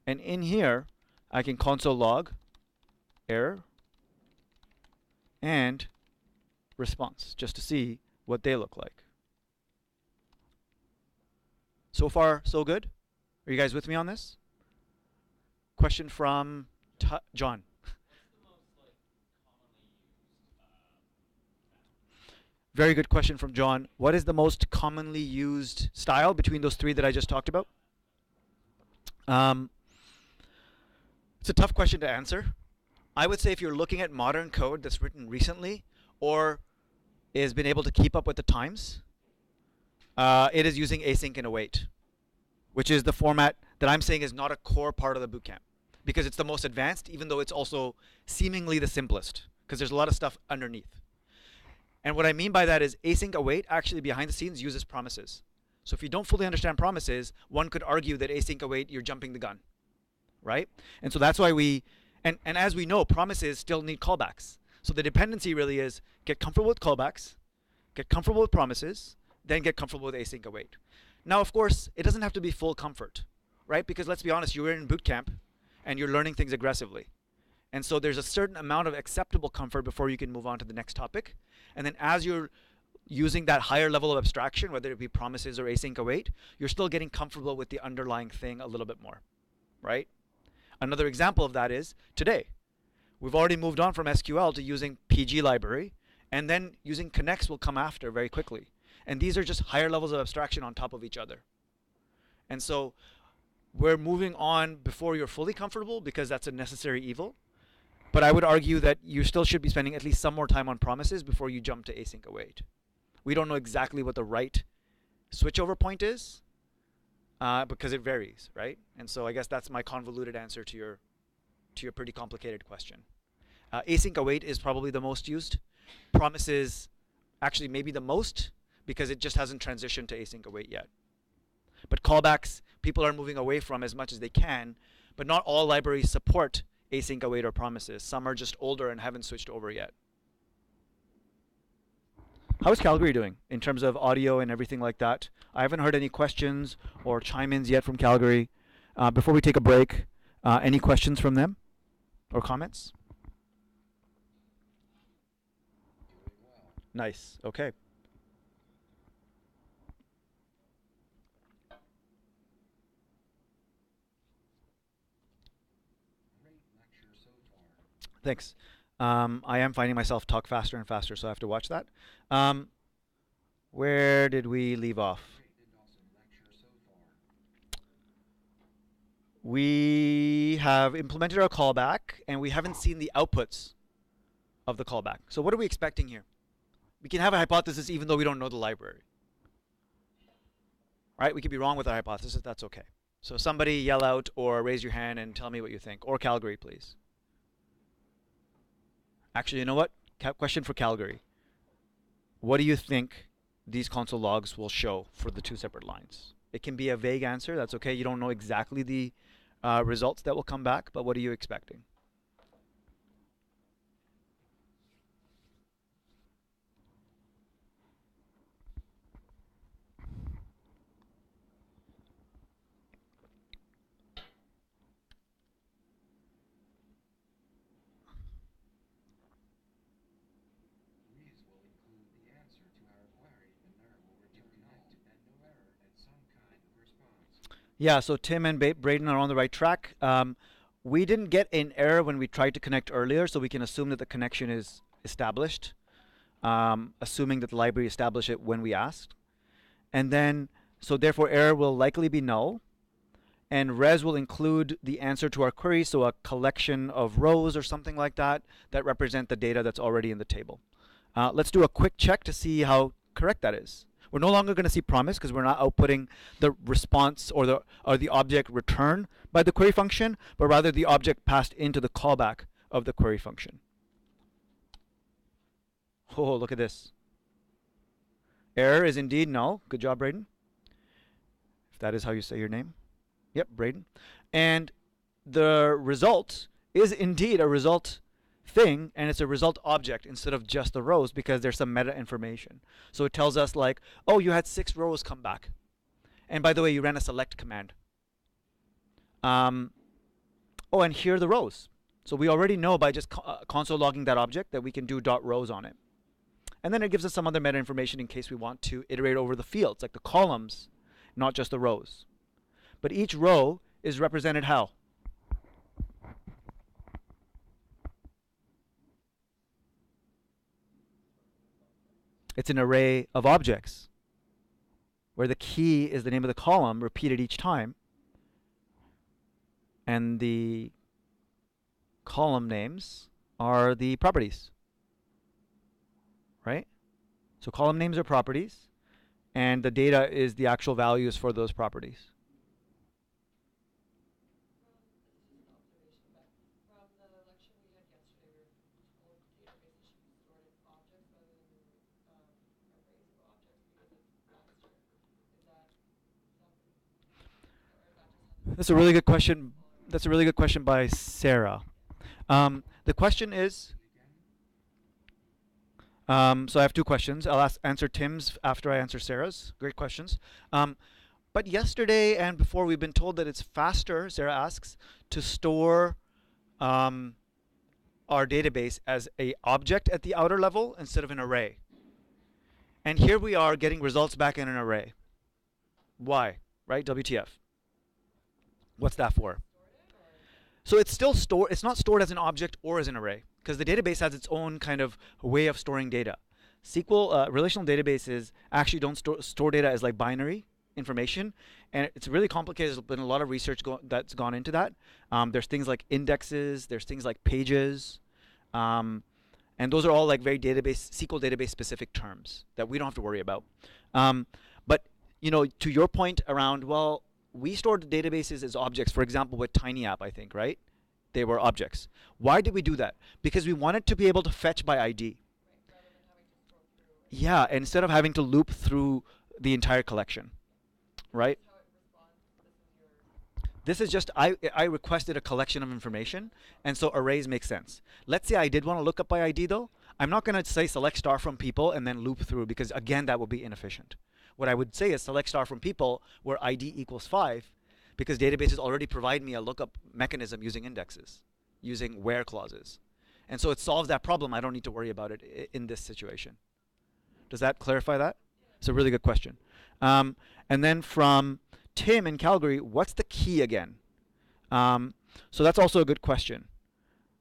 [SPEAKER 1] And in here, I can console log error and response just to see what they look like. So far, so good? Are you guys with me on this? Question from John. Very good question from John. What is the most commonly used style between those three that I just talked about? It's a tough question to answer. I would say if you're looking at modern code that's written recently or has been able to keep up with the times, it is using async and await, which is the format that I'm saying is not a core part of the bootcamp because it's the most advanced, even though it's also seemingly the simplest because there's a lot of stuff underneath. And what I mean by that is async await actually behind the scenes uses promises. So if you don't fully understand promises, one could argue that async await, you're jumping the gun, right? And so that's why and as we know, promises still need callbacks. So the dependency really is get comfortable with callbacks, get comfortable with promises, then get comfortable with async await. Now, of course, it doesn't have to be full comfort, right? Because let's be honest, you're in boot camp and you're learning things aggressively. And so there's a certain amount of acceptable comfort before you can move on to the next topic. And then as you're using that higher level of abstraction, whether it be promises or async await, you're still getting comfortable with the underlying thing a little bit more, right? Another example of that is today. We've already moved on from SQL to using PG library, and then using connects will come after very quickly. And these are just higher levels of abstraction on top of each other. And so we're moving on before you're fully comfortable because that's a necessary evil. But I would argue that you still should be spending at least some more time on promises before you jump to async await. We don't know exactly what the right switchover point is because it varies, right? And so I guess that's my convoluted answer to your pretty complicated question. Async await is probably the most used. Promises actually maybe the most because it just hasn't transitioned to async await yet. But callbacks, people are moving away from as much as they can, but not all libraries support async await or promises. Some are just older and haven't switched over yet. How's Calgary doing in terms of audio and everything like that? I haven't heard any questions or chime-ins yet from Calgary. Before we take a break, any questions from them or comments? Nice. Okay. Thanks. I am finding myself talk faster and faster, so I have to watch that. Where did we leave off? We have implemented our callback, and we haven't seen the outputs of the callback. So what are we expecting here? We can have a hypothesis even though we don't know the library. Right? We could be wrong with our hypothesis. That's okay. So somebody yell out or raise your hand and tell me what you think. Or Calgary, please. Actually, you know what? Question for Calgary. What do you think these console logs will show for the two separate lines? It can be a vague answer. That's okay. You don't know exactly the results that will come back, but what are you expecting? Yeah, so Tim and Braden are on the right track. We didn't get an error when we tried to connect earlier, so we can assume that the connection is established, assuming that the library established it when we asked. And then, so therefore error will likely be null, and res will include the answer to our query, so a collection of rows or something like that that represent the data that's already in the table. Let's do a quick check to see how correct that is. We're no longer going to see promise because we're not outputting the response or the object return by the query function, but rather the object passed into the callback of the query function. Oh, look at this. Error is indeed null. Good job, Braden. If that is how you say your name. Yep, Braden. And the result is indeed a result thing, and it's a result object instead of just the rows because there's some meta information. So it tells us like, oh, you had 6 rows come back. And by the way, you ran a select command. Oh, and here are the rows. So we already know by just console logging that object that we can do .rows on it. And then it gives us some other meta information in case we want to iterate over the fields, like the columns, not just the rows. But each row is represented how? It's an array of objects, where the key is the name of the column repeated each time, and the column names are the properties, right? So column names are properties, and the data is the actual values for those properties. That's a really good question. That's a really good question by Sarah. The question is, so I have 2 questions. I'll answer Tim's after I answer Sarah's. Great questions. But yesterday and before, we've been told that it's faster, Sarah asks, to store our database as a object at the outer level instead of an array. And here we are getting results back in an array. Why? Right? WTF. What's that for? So it's still stored. It's not stored as an object or as an array because the database has its own kind of way of storing data. SQL relational databases actually don't store data as like binary information, and it's really complicated. There's been a lot of research that's gone into that. There's things like indexes. There's things like pages, and those are all like very SQL database specific terms that we don't have to worry about. But to your point around, well, we stored databases as objects, for example, with TinyApp, I think, right? They were objects. Why did we do that? Because we wanted to be able to fetch by ID. Yeah, instead of having to loop through the entire collection, right? This is just, I requested a collection of information, and so arrays make sense. Let's say I did want to look up by ID, though. I'm not going to say select star from people and then loop through, because, again, that would be inefficient. What I would say is select star from people where ID equals 5, because databases already provide me a lookup mechanism using indexes, using where clauses. And so it solves that problem. I don't need to worry about it in this situation. Does that clarify that? It's a really good question. And then from Tim in Calgary, what's the key again? So that's also a good question.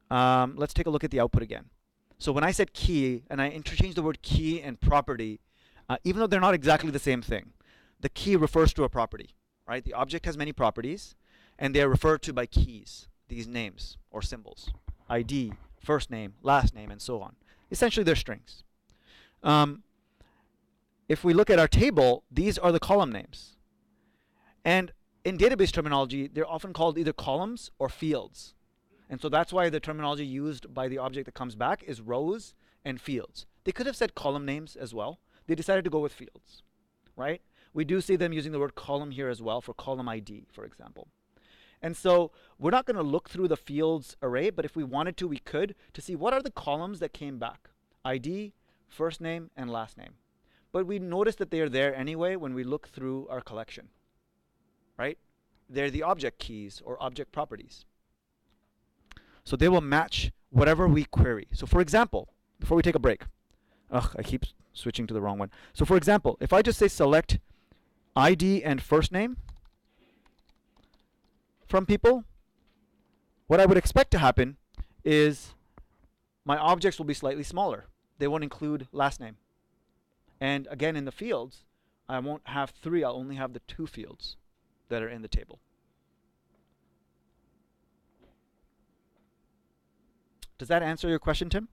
[SPEAKER 1] Let's take a look at the output again. So when I said key, and I interchanged the word key and property, even though they're not exactly the same thing, the key refers to a property, right? The object has many properties, and they are referred to by keys, these names or symbols, ID, first name, last name, and so on. Essentially, they're strings. If we look at our table, these are the column names. And in database terminology, they're often called either columns or fields. And so that's why the terminology used by the object that comes back is rows and fields. They could have said column names as well. They decided to go with fields, right? We do see them using the word column here as well for column ID, for example. And so we're not going to look through the fields array, but if we wanted to, we could, to see what are the columns that came back. ID, first name, and last name. But we notice that they are there anyway when we look through our collection, right? They're the object keys or object properties. So they will match whatever we query. So for example, before we take a break, I keep switching to the wrong one. So for example, if I just say select ID and first name from people, what I would expect to happen is my objects will be slightly smaller. They won't include last name. And again, in the fields, I won't have 3. I'll only have the 2 fields that are in the table. Does that answer your question, Tim?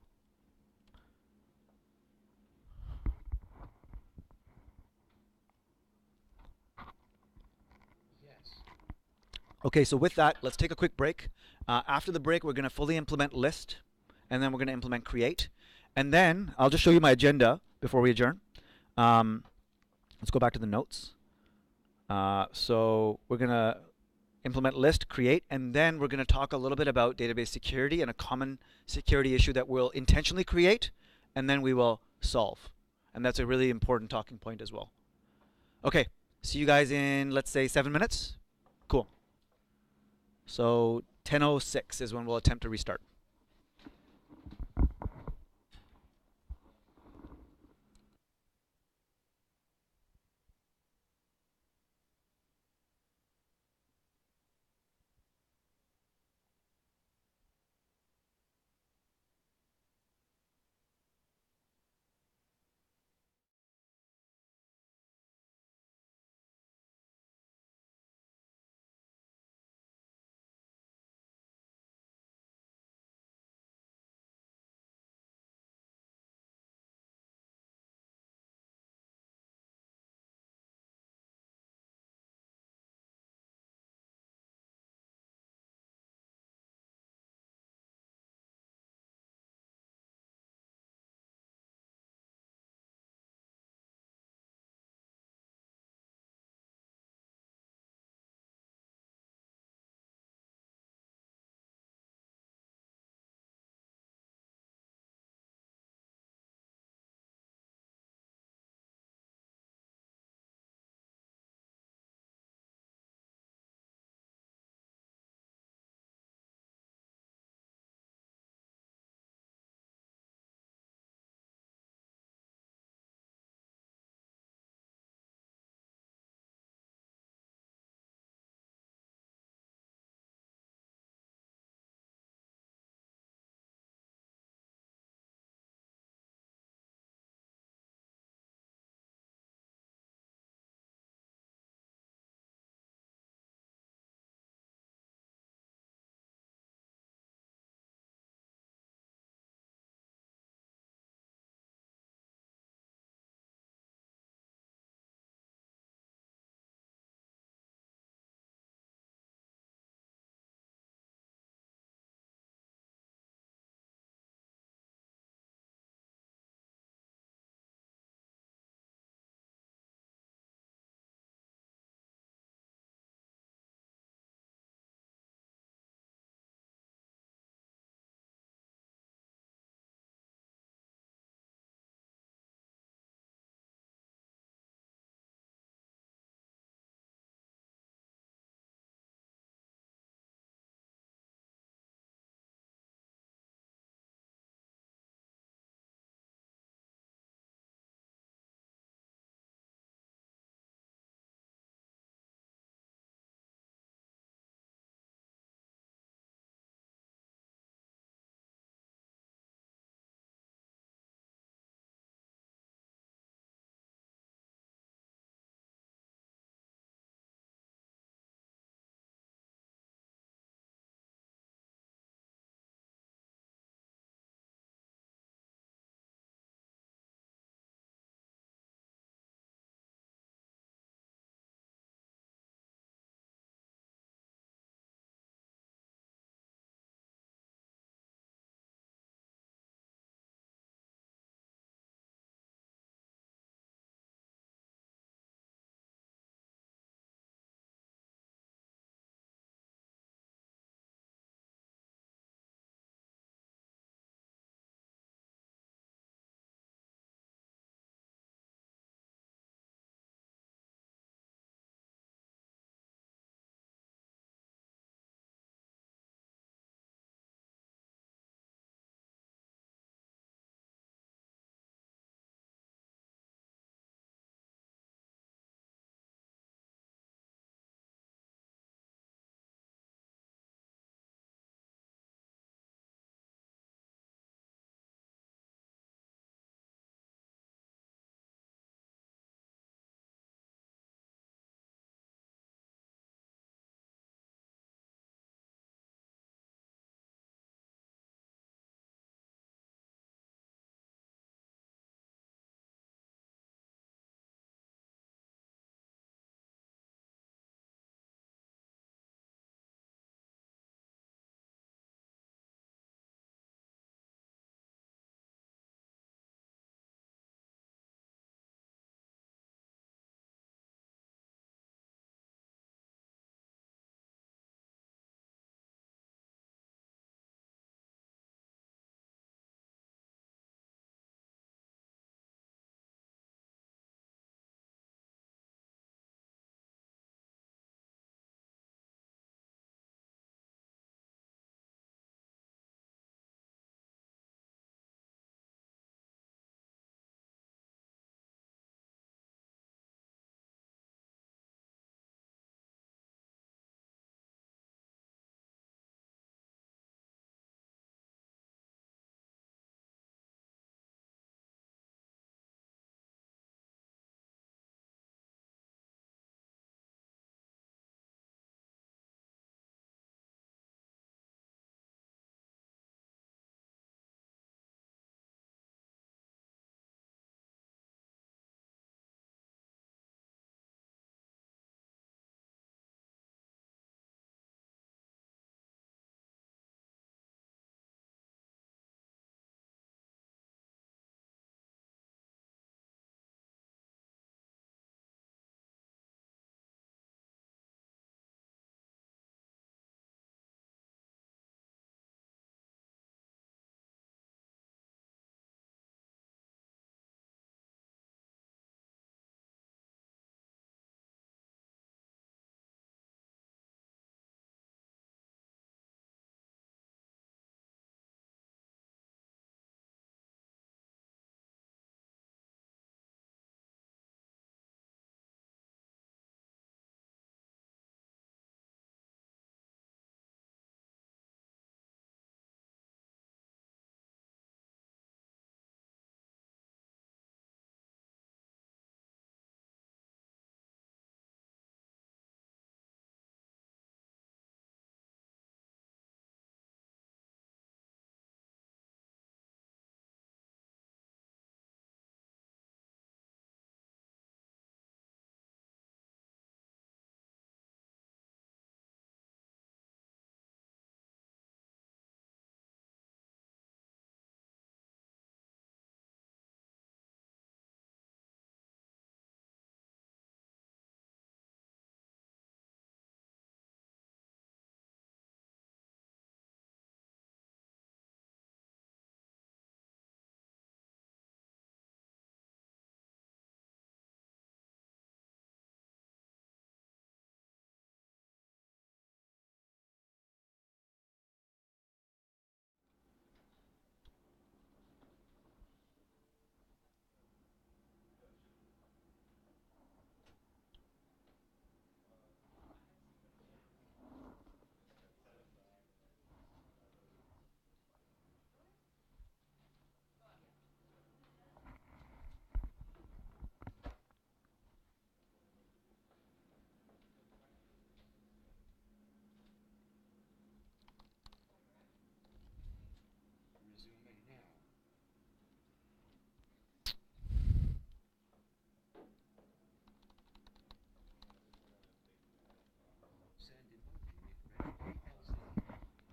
[SPEAKER 1] Okay, so with that, let's take a quick break. After the break, we're going to fully implement list, and then we're going to implement create. And then I'll just show you my agenda before we adjourn. Let's go back to the notes. So we're going to implement list, create, and then we're going to talk a little bit about database security and a common security issue that we'll intentionally create, and then we will solve. And that's a really important talking point as well. Okay, see you guys in, let's say, 7 minutes. Cool. So 10:06 is when we'll attempt to restart.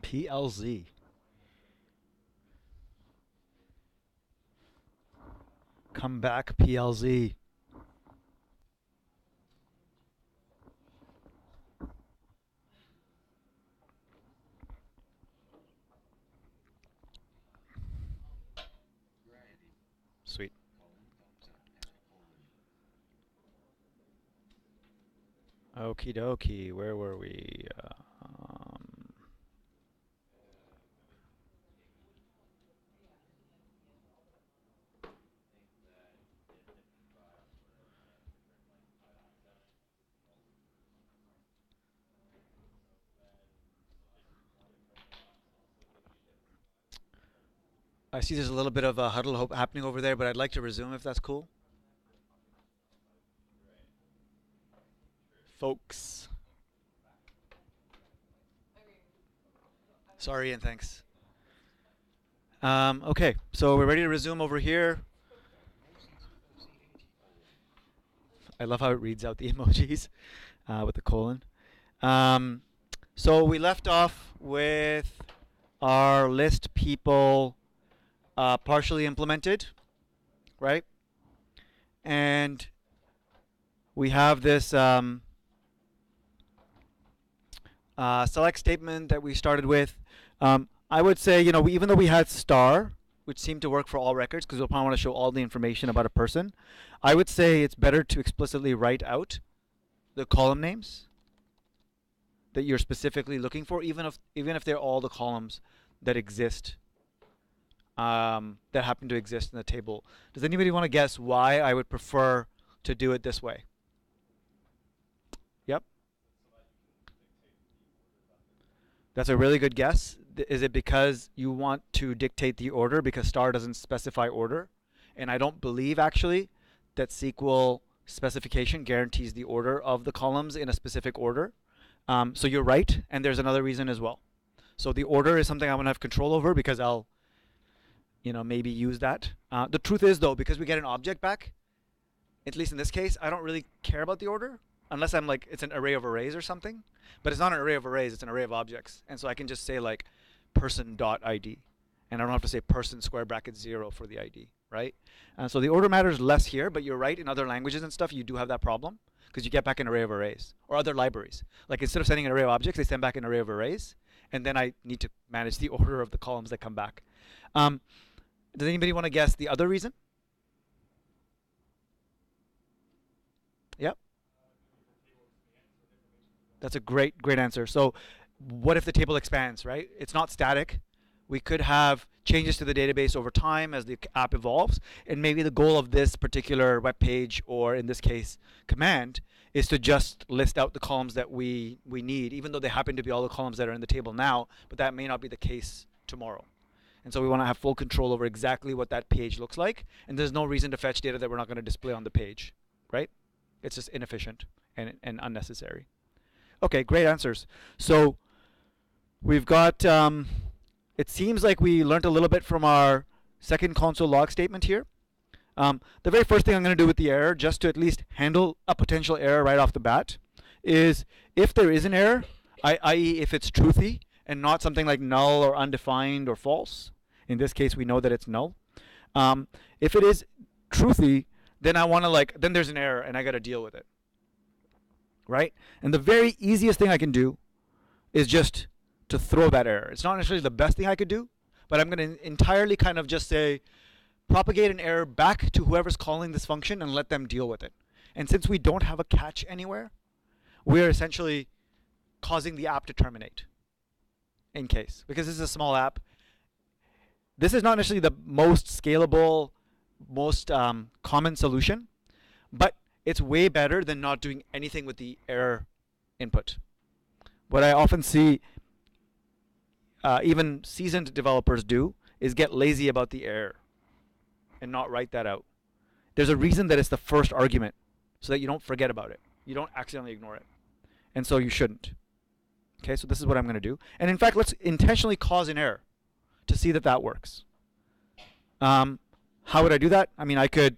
[SPEAKER 1] PLZ. Come back, PLZ. Sweet. Okie dokie. Where were we? I see there's a little bit of a huddle happening over there, but I'd like to resume if that's cool. Folks. Sorry and thanks. Okay, so we're ready to resume over here. I love how it reads out the emojis with the colon. So we left off with our list people partially implemented, right? And we have this select statement that we started with. I would say, even though we had star, which seemed to work for all records because we'll probably want to show all the information about a person, I would say it's better to explicitly write out the column names that you're specifically looking for, even if they're all the columns that exist, that happen to exist in the table. Does anybody want to guess why I would prefer to do it this way? Yep. That's a really good guess. Is it because you want to dictate the order because star doesn't specify order? And I don't believe actually that SQL specification guarantees the order of the columns in a specific order. So you're right, and there's another reason as well. So the order is something I want to have control over because I'll, maybe use that. The truth is though, because we get an object back, at least in this case, I don't really care about the order unless I'm like, it's an array of arrays or something. But it's not an array of arrays, it's an array of objects. And so I can just say like person.id. And I don't have to say person square bracket 0 for the ID, right? So the order matters less here, but you're right, in other languages and stuff, you do have that problem because you get back an array of arrays or other libraries. Like instead of sending an array of objects, they send back an array of arrays. And then I need to manage the order of the columns that come back. Does anybody want to guess the other reason? Yep. That's a great answer. So what if the table expands, right? It's not static. We could have changes to the database over time as the app evolves. And maybe the goal of this particular web page, or in this case, command, is to just list out the columns that we need, even though they happen to be all the columns that are in the table now, but that may not be the case tomorrow. And so we want to have full control over exactly what that page looks like. And there's no reason to fetch data that we're not going to display on the page, right? It's just inefficient and unnecessary. Okay, great answers. So we've got, it seems like we learned a little bit from our second console log statement here. The very first thing I'm going to do with the error, just to at least handle a potential error right off the bat, is if there is an error, i.e. if it's truthy and not something like null or undefined or false, in this case we know that it's null. If it is truthy, then I want to then there's an error and I got to deal with it. Right? And the very easiest thing I can do is just to throw that error. It's not necessarily the best thing I could do, but I'm going to entirely kind of just say, propagate an error back to whoever's calling this function and let them deal with it. And since we don't have a catch anywhere, we're essentially causing the app to terminate in case. Because this is a small app. This is not necessarily the most scalable, most common solution, but it's way better than not doing anything with the error input. What I often see even seasoned developers do is get lazy about the error and not write that out. There's a reason that it's the first argument so that you don't forget about it. You don't accidentally ignore it. And so you shouldn't. Okay, so this is what I'm going to do. And in fact, let's intentionally cause an error to see that that works. How would I do that? I mean, I could,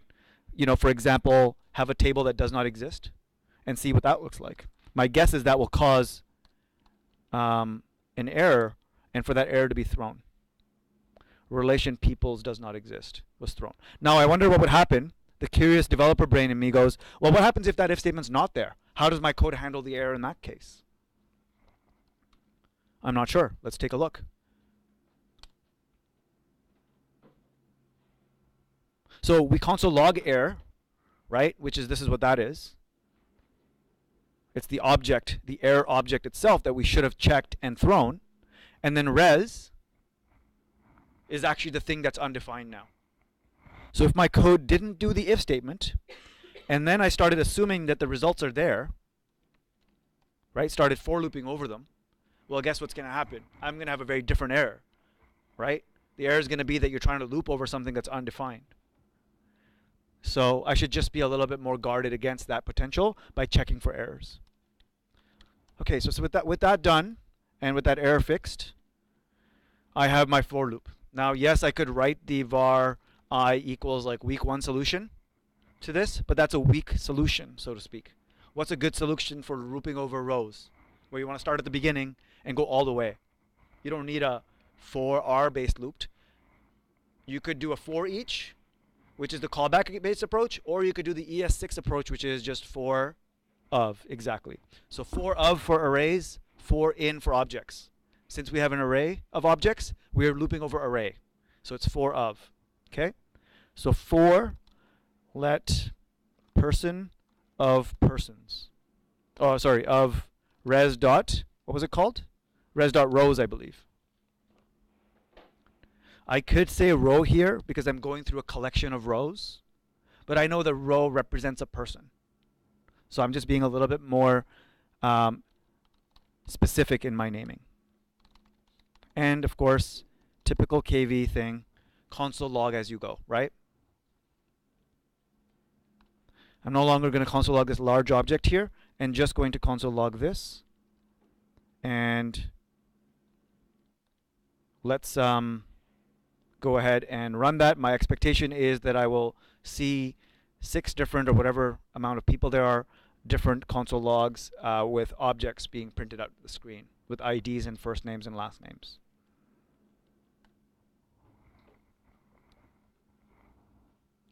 [SPEAKER 1] for example, have a table that does not exist and see what that looks like. My guess is that will cause an error and for that error to be thrown. Relation peoples does not exist was thrown. Now I wonder what would happen. The curious developer brain in me goes, well, what happens if that if statement's not there? How does my code handle the error in that case? I'm not sure. Let's take a look. So we console log error, right? This is what that is. It's the object, the error object itself that we should have checked and thrown. And then res is actually the thing that's undefined now. So if my code didn't do the if statement, and then I started assuming that the results are there, right? Started for looping over them, well, guess what's going to happen? I'm going to have a very different error, right? The error is going to be that you're trying to loop over something that's undefined. So I should just be a little bit more guarded against that potential by checking for errors. Okay, so with that done, and with that error fixed, I have my for loop. Now, yes, I could write the var I equals like week 1 solution to this, but that's a weak solution, so to speak. What's a good solution for looping over rows? Where you want to start at the beginning and go all the way. You don't need a for r based looped. You could do a for each, which is the callback based approach, or you could do the ES6 approach, which is just for of, exactly. So for of for arrays, for in for objects. Since we have an array of objects, we are looping over array. So it's for of, okay? So for let person of persons. Oh, sorry, of res dot, what was it called? Res dot rows, I believe. I could say row here because I'm going through a collection of rows, but I know the row represents a person. So I'm just being a little bit more specific in my naming. And of course, typical KV thing, console log as you go, right? I'm no longer going to console log this large object here, and just going to console log this. And let's go ahead and run that. My expectation is that I will see 6 different, or whatever amount of people there are, different console logs with objects being printed out to the screen with IDs and first names and last names.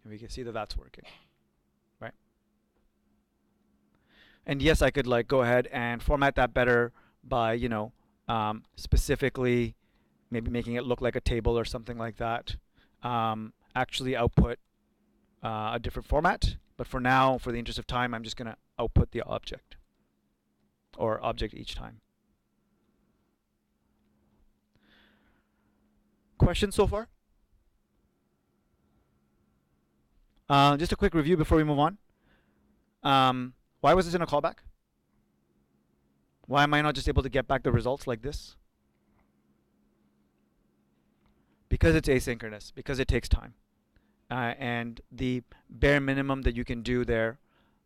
[SPEAKER 1] And we can see that that's working, right? And yes, I could like go ahead and format that better by, you know, specifically maybe making it look like a table or something like that. Actually output a different format. But for now, for the interest of time, I'm just going to output the object, or object each time. Questions so far? Just a quick review before we move on. Why was this in a callback? Why am I not just able to get back the results like this? Because it's asynchronous, because it takes time. And the bare minimum that you can do there,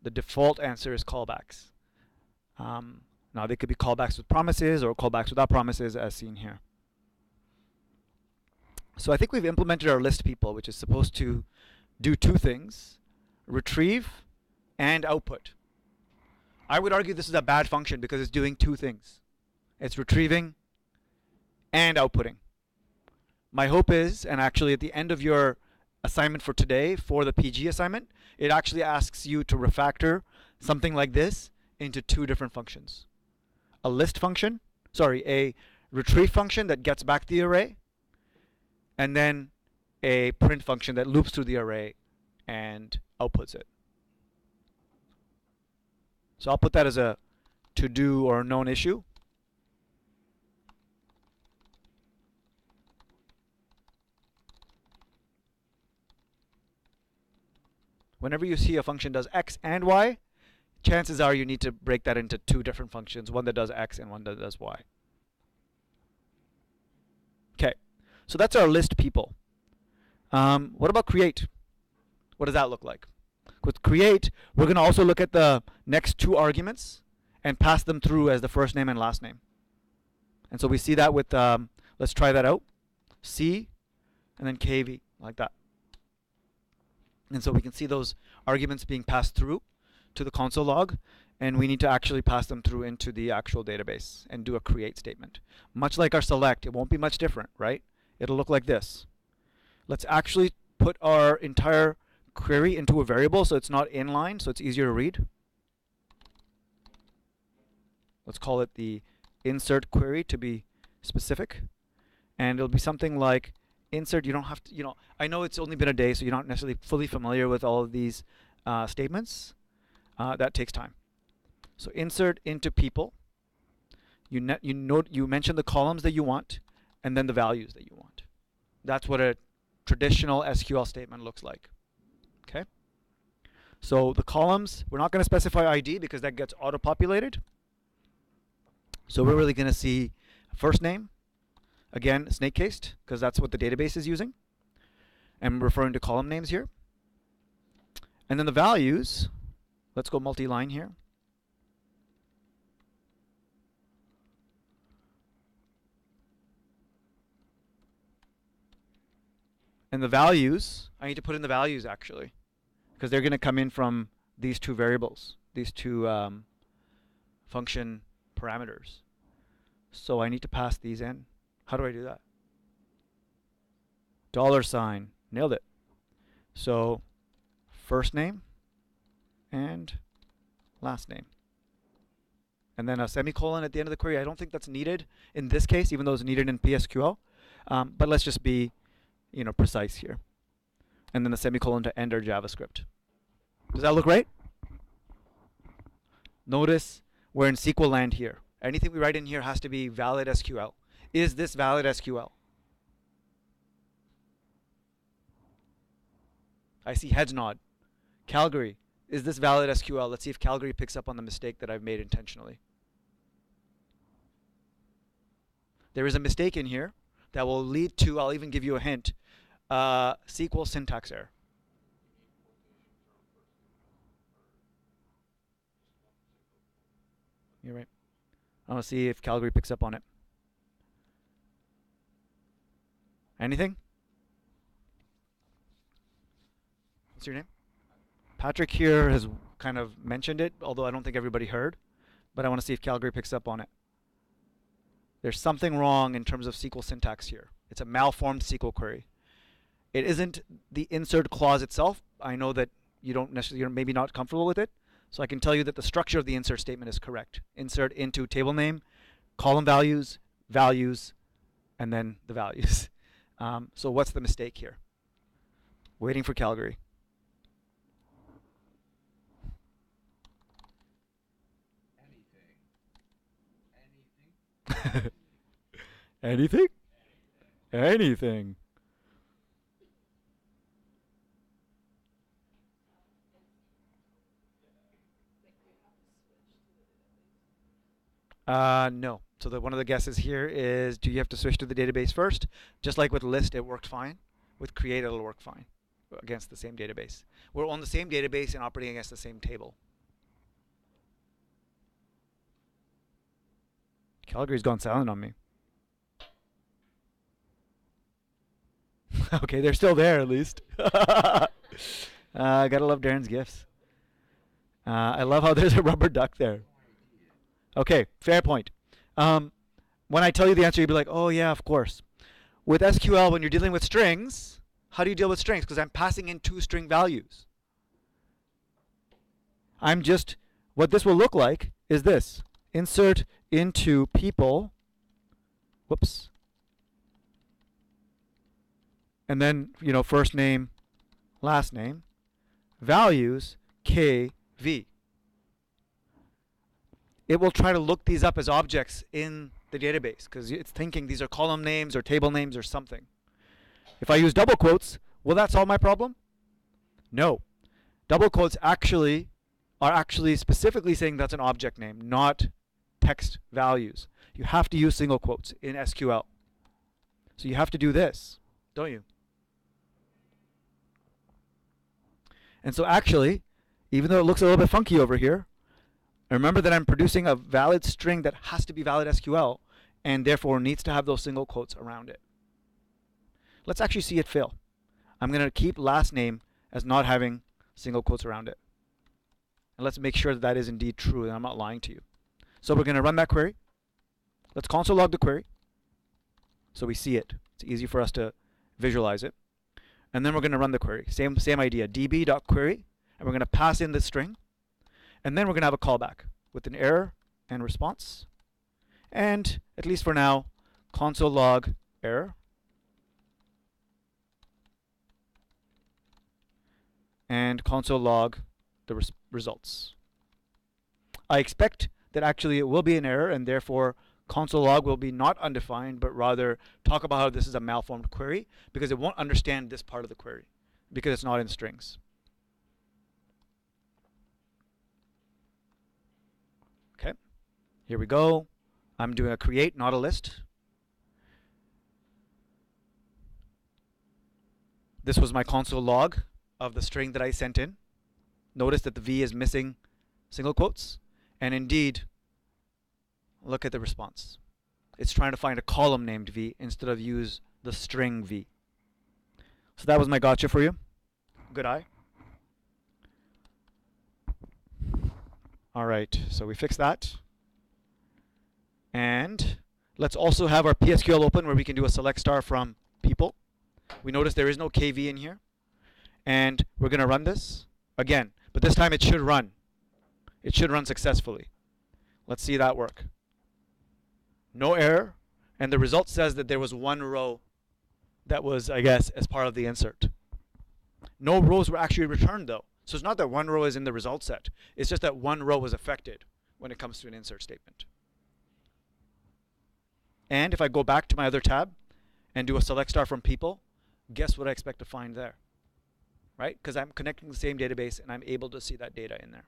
[SPEAKER 1] the default answer is callbacks. Now they could be callbacks with promises or callbacks without promises, as seen here. So I think we've implemented our list people, which is supposed to do 2 things: retrieve and output. I would argue this is a bad function because it's doing 2 things. It's retrieving and outputting. My hope is, and actually at the end of your assignment for today, for the PG assignment, it actually asks you to refactor something like this into 2 different functions. A list function, a retrieve function that gets back the array, and then a print function that loops through the array and outputs it. So I'll put that as a to-do or known issue. Whenever you see a function does X and Y, chances are you need to break that into 2 different functions, one that does X and one that does Y. Okay, so that's our list people. What about create? What does that look like? With create, we're going to also look at the next 2 arguments and pass them through as the first name and last name. And so we see that with, let's try that out. C and then KV, like that. And so we can see those arguments being passed through to the console log. and we need to actually pass them through into the actual database and do a create statement. Much like our select, it won't be much different, right? It'll look like this. Let's actually put our entire query into a variable so it's not inline, so it's easier to read. Let's call it the insert query to be specific. And it'll be something like insert. You don't have to, I know it's only been a day, so you're not necessarily fully familiar with all of these statements. That takes time. So insert into people. You mention the columns that you want, and then the values that you want. That's what a traditional SQL statement looks like. Okay. So the columns, we're not going to specify ID because that gets auto-populated. So we're really going to see first name, again snake cased because that's what the database is using. I'm referring to column names here. And then the values, let's go multi-line here. And the values, I need to put in the values actually, because they're going to come in from these two variables, these two function parameters. So I need to pass these in. How do I do that? $, nailed it. So first name and last name. And then a semicolon at the end of the query. I don't think that's needed in this case, even though it's needed in PSQL. But let's just be precise here. And then the semicolon to end our JavaScript. Does that look right? Notice we're in SQL land here. Anything we write in here has to be valid SQL. Is this valid SQL? I see heads nod. Calgary, is this valid SQL? Let's see if Calgary picks up on the mistake that I've made intentionally. There is a mistake in here that will lead to, I'll even give you a hint, SQL syntax error. You're right. I want to see if Calgary picks up on it. Anything? What's your name? Patrick here has kind of mentioned it, although I don't think everybody heard. But I want to see if Calgary picks up on it. There's something wrong in terms of SQL syntax here. It's a malformed SQL query. It isn't the insert clause itself. I know that you don't necessarily, you're maybe not comfortable with it. So I can tell you that the structure of the insert statement is correct. Insert into table name, column values, values, and then the values. So what's the mistake here? Waiting for Calgary. Anything? Anything. No. So one of the guesses here is, do you have to switch to the database first? Just like with list, it worked fine. With create, it'll work fine against the same database. We're on the same database and operating against the same table. Calgary's gone silent on me. Okay, they're still there at least. Gotta love Darren's gifts. I love how there's a rubber duck there. Okay, fair point. When I tell you the answer, you'll be like, oh yeah, of course. With SQL, when you're dealing with strings, how do you deal with strings? Because I'm passing in two string values. What this will look like is this. Insert into people, whoops. And then, first name, last name, values, KV. It will try to look these up as objects in the database because it's thinking these are column names or table names or something. If I use double quotes, will that solve my problem? No. Double quotes are actually specifically saying that's an object name, not text values. You have to use single quotes in SQL. So you have to do this, don't you? And so actually, even though it looks a little bit funky over here, remember that I'm producing a valid string that has to be valid SQL and therefore needs to have those single quotes around it. Let's actually see it fail. I'm going to keep last name as not having single quotes around it. And let's make sure that that is indeed true and I'm not lying to you. So we're going to run that query. Let's console log the query so we see it. It's easy for us to visualize it. And then we're going to run the query. Same idea, db.query, and we're going to pass in the string. And then we're going to have a callback with an error and response. And at least for now, console log error. And console log the results. I expect that actually it will be an error, and therefore console log will be not undefined, but rather talk about how this is a malformed query, because it won't understand this part of the query because it's not in strings. Okay, here we go. I'm doing a create, not a list. This was my console log of the string that I sent in. Notice that the V is missing single quotes. And indeed, look at the response. It's trying to find a column named V instead of use the string V. So that was my gotcha for you. Good eye. All right, so we fixed that. And let's also have our PSQL open where we can do a select star from people. We notice there is no KV in here. And we're going to run this again. But this time it should run. It should run successfully. Let's see that work. No error. And the result says that there was one row that was, I guess, as part of the insert. No rows were actually returned, though. So it's not that one row is in the result set. It's just that one row was affected when it comes to an insert statement. And if I go back to my other tab and do a select star from people, guess what I expect to find there? Right? Because I'm connecting the same database and I'm able to see that data in there.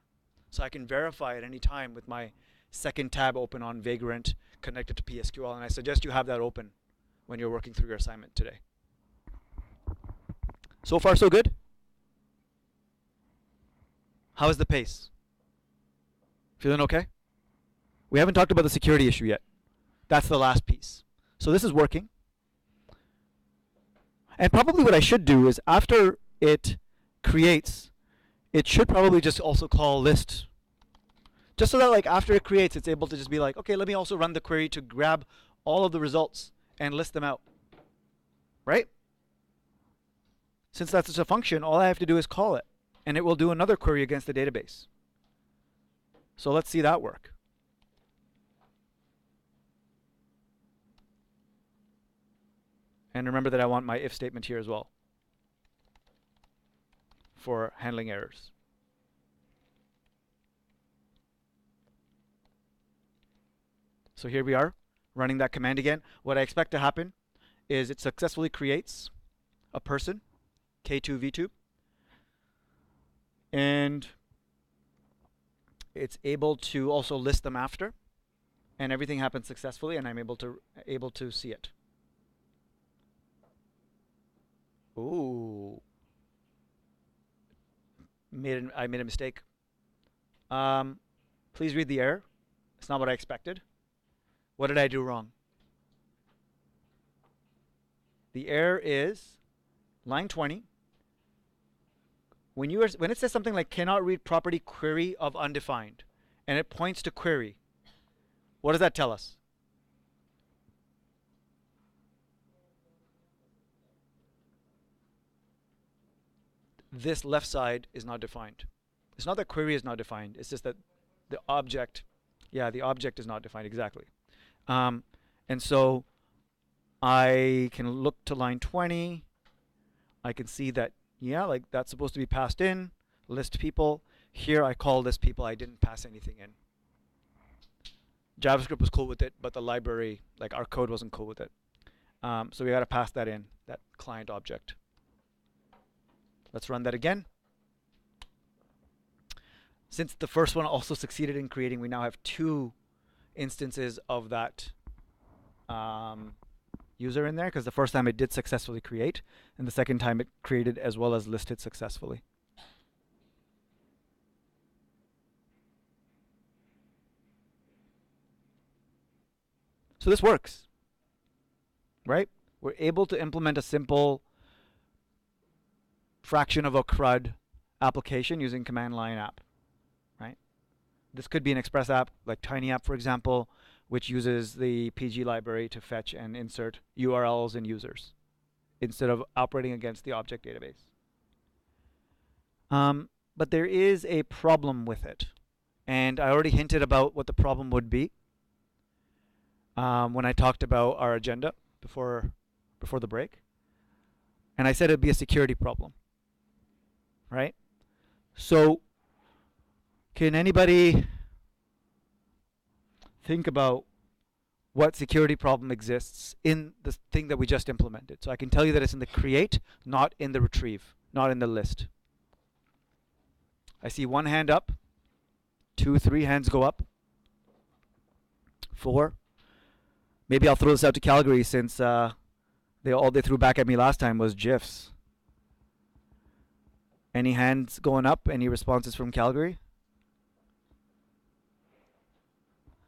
[SPEAKER 1] So I can verify at any time with my second tab open on Vagrant connected to PSQL, and I suggest you have that open when you're working through your assignment today. So far, so good? How is the pace? Feeling okay? We haven't talked about the security issue yet. That's the last piece. So this is working. And probably what I should do is after it creates, it should probably just also call list. Just so that like after it creates, it's able to just be like, okay, let me also run the query to grab all of the results and list them out. Right? Since that's just a function, all I have to do is call it. And it will do another query against the database. So let's see that work. And remember that I want my if statement here as well for handling errors. So here we are, running that command again. What I expect to happen is it successfully creates a person, K2V2, and it's able to also list them after, and everything happens successfully, and I'm able to see it. Ooh. I made a mistake. Please read the error. It's not what I expected. What did I do wrong? The error is line 20. When it says something like cannot read property query of undefined, and it points to query, what does that tell us? This left side is not defined. It's not that query is not defined. It's just that the object, the object is not defined exactly. And so I can look to line 20. I can see that, like that's supposed to be passed in, list people. Here I call list people. I didn't pass anything in. JavaScript was cool with it, but the library, like our code wasn't cool with it. So we got to pass that in, that client object. Let's run that again. Since the first one also succeeded in creating, we now have two instances of that user in there, because the first time it did successfully create, and the second time it created as well as listed successfully. So this works, right? We're able to implement a simple fraction of a CRUD application using command line app, right? This could be an Express app, like TinyApp, for example, which uses the PG library to fetch and insert URLs and users instead of operating against the object database. But there is a problem with it. And I already hinted about what the problem would be when I talked about our agenda before the break. And I said it'd be a security problem, right? So can anybody think about what security problem exists in the thing that we just implemented? So I can tell you that it's in the create, not in the retrieve, not in the list. I see one hand up, 2, 3 hands go up, 4. Maybe I'll throw this out to Calgary since all they threw back at me last time was GIFs. Any hands going up? Any responses from Calgary?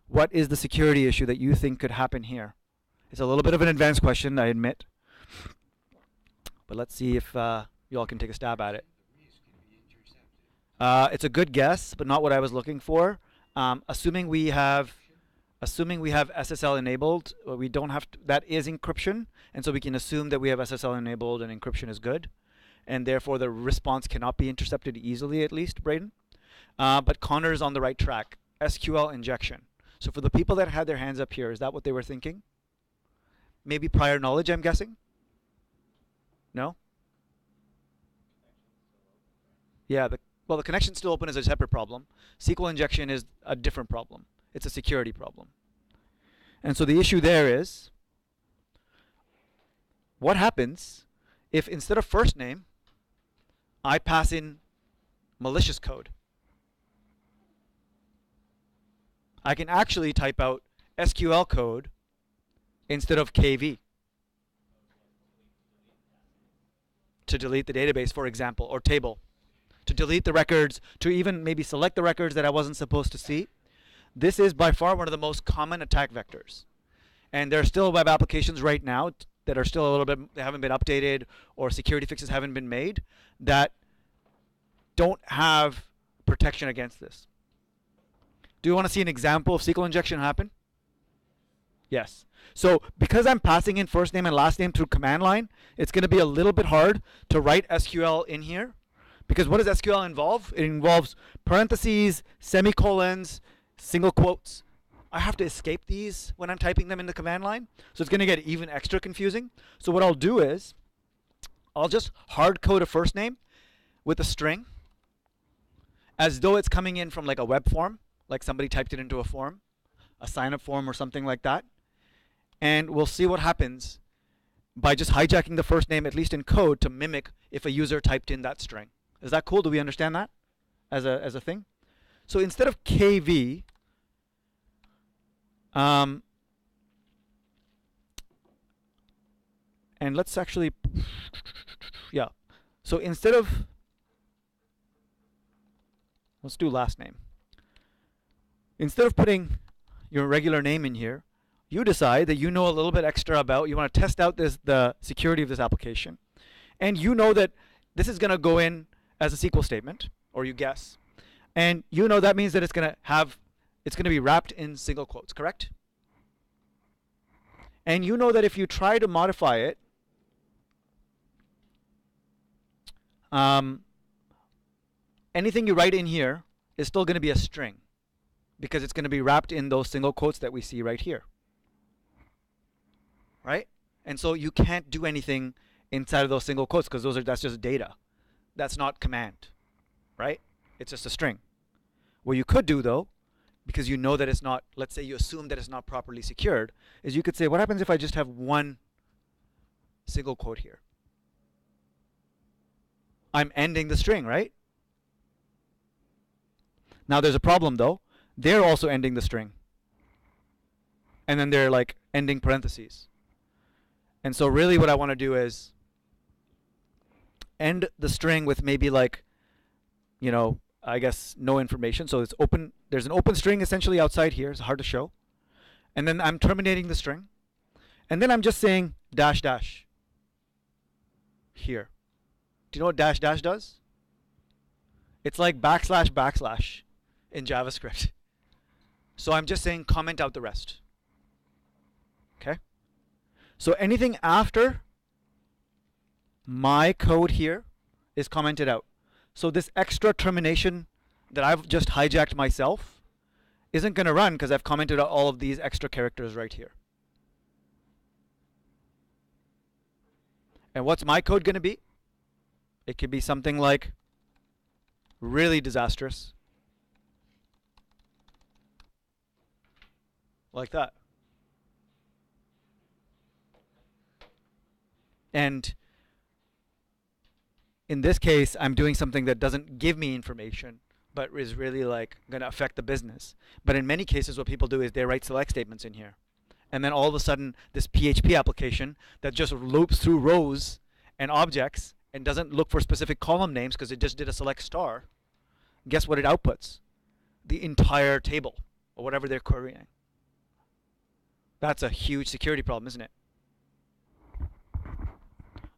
[SPEAKER 1] What is the security issue that you think could happen here? It's a little bit of an advanced question, I admit. But let's see if you all can take a stab at it. It's a good guess, but not what I was looking for. Assuming we have SSL enabled, we don't have to, that is encryption, and so we can assume that we have SSL enabled and encryption is good, and therefore the response cannot be intercepted easily, at least, Braden. But Connor is on the right track. SQL injection. So for the people that had their hands up here, is that what they were thinking? Maybe prior knowledge, I'm guessing? No? Yeah, well, the connection's still open is a separate problem. SQL injection is a different problem. It's a security problem. And so the issue there is, what happens if instead of first name, I pass in malicious code? I can actually type out SQL code instead of KV to delete the database, for example, or table, to delete the records, to even maybe select the records that I wasn't supposed to see. This is by far one of the most common attack vectors. And there are still web applications right now that are still a little bit, they haven't been updated, or security fixes haven't been made, that don't have protection against this. Do you want to see an example of SQL injection happen? Yes. So because I'm passing in first name and last name through command line, it's going to be a little bit hard to write SQL in here. Because what does SQL involve? It involves parentheses, semicolons, single quotes. I have to escape these when I'm typing them in the command line. So it's going to get even extra confusing. So what I'll do is, I'll just hard code a first name with a string as though it's coming in from like a web form, like somebody typed it into a form, a sign-up form or something like that. And we'll see what happens by just hijacking the first name, at least in code, to mimic if a user typed in that string. Is that cool? Do we understand that as a thing? So instead of KV, and let's actually, yeah. So instead of, let's do last name. Instead of putting your regular name in here, you decide that you know a little bit extra about, you want to test out the security of this application. And you know that this is going to go in as a SQL statement, or you guess. And you know that means that it's going to be wrapped in single quotes, correct? And you know that if you try to modify it, anything you write in here is still going to be a string, because it's going to be wrapped in those single quotes that we see right here. Right? And so you can't do anything inside of those single quotes, because that's just data. That's not command. Right? It's just a string. What you could do, though, because you know that it's not, let's say you assume that it's not properly secured, is you could say, what happens if I just have one single quote here? I'm ending the string, right? Now there's a problem, though. They're also ending the string. And then they're like ending parentheses. And so really what I want to do is end the string with maybe like, you know, I guess no information. So it's open. There's an open string essentially outside here. It's hard to show. And then I'm terminating the string. And then I'm just saying dash dash here. Do you know what dash dash does? It's like backslash backslash. in JavaScript. So I'm just saying comment out the rest. Okay? So anything after my code here is commented out. So this extra termination that I've just hijacked myself isn't going to run because I've commented out all of these extra characters right here. And what's my code going to be? It could be something like really disastrous. Like that. And in this case, I'm doing something that doesn't give me information, but is really like going to affect the business. But in many cases, what people do is they write select statements in here. And then all of a sudden, this PHP application that just loops through rows and objects and doesn't look for specific column names because it just did a select star, guess what it outputs? The entire table, or whatever they're querying. That's a huge security problem, isn't it?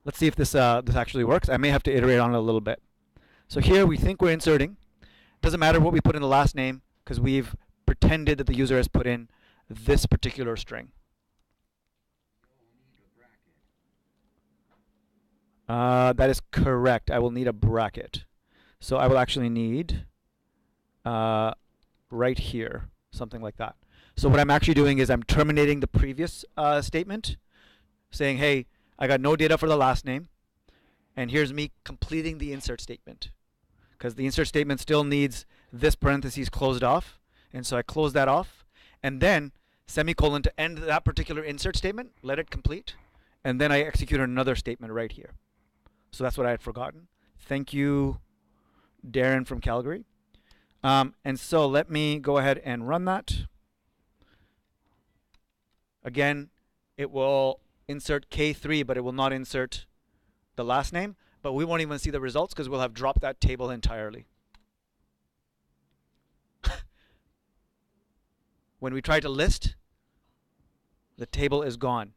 [SPEAKER 1] Let's see if this actually works. I may have to iterate on it a little bit. So here we think we're inserting. Doesn't matter what we put in the last name because we've pretended that the user has put in this particular string. That is correct. I will need a bracket. So I will actually need right here, something like that. So what I'm actually doing is I'm terminating the previous statement, saying, hey, I got no data for the last name, and here's me completing the insert statement. Because the insert statement still needs this parentheses closed off, and so I close that off, and then semicolon to end that particular insert statement, let it complete, and then I execute another statement right here. So that's what I had forgotten. Thank you, Darren from Calgary. And so let me go ahead and run that. Again, it will insert K3, but it will not insert the last name. But we won't even see the results because we'll have dropped that table entirely. When we try to list, the table is gone.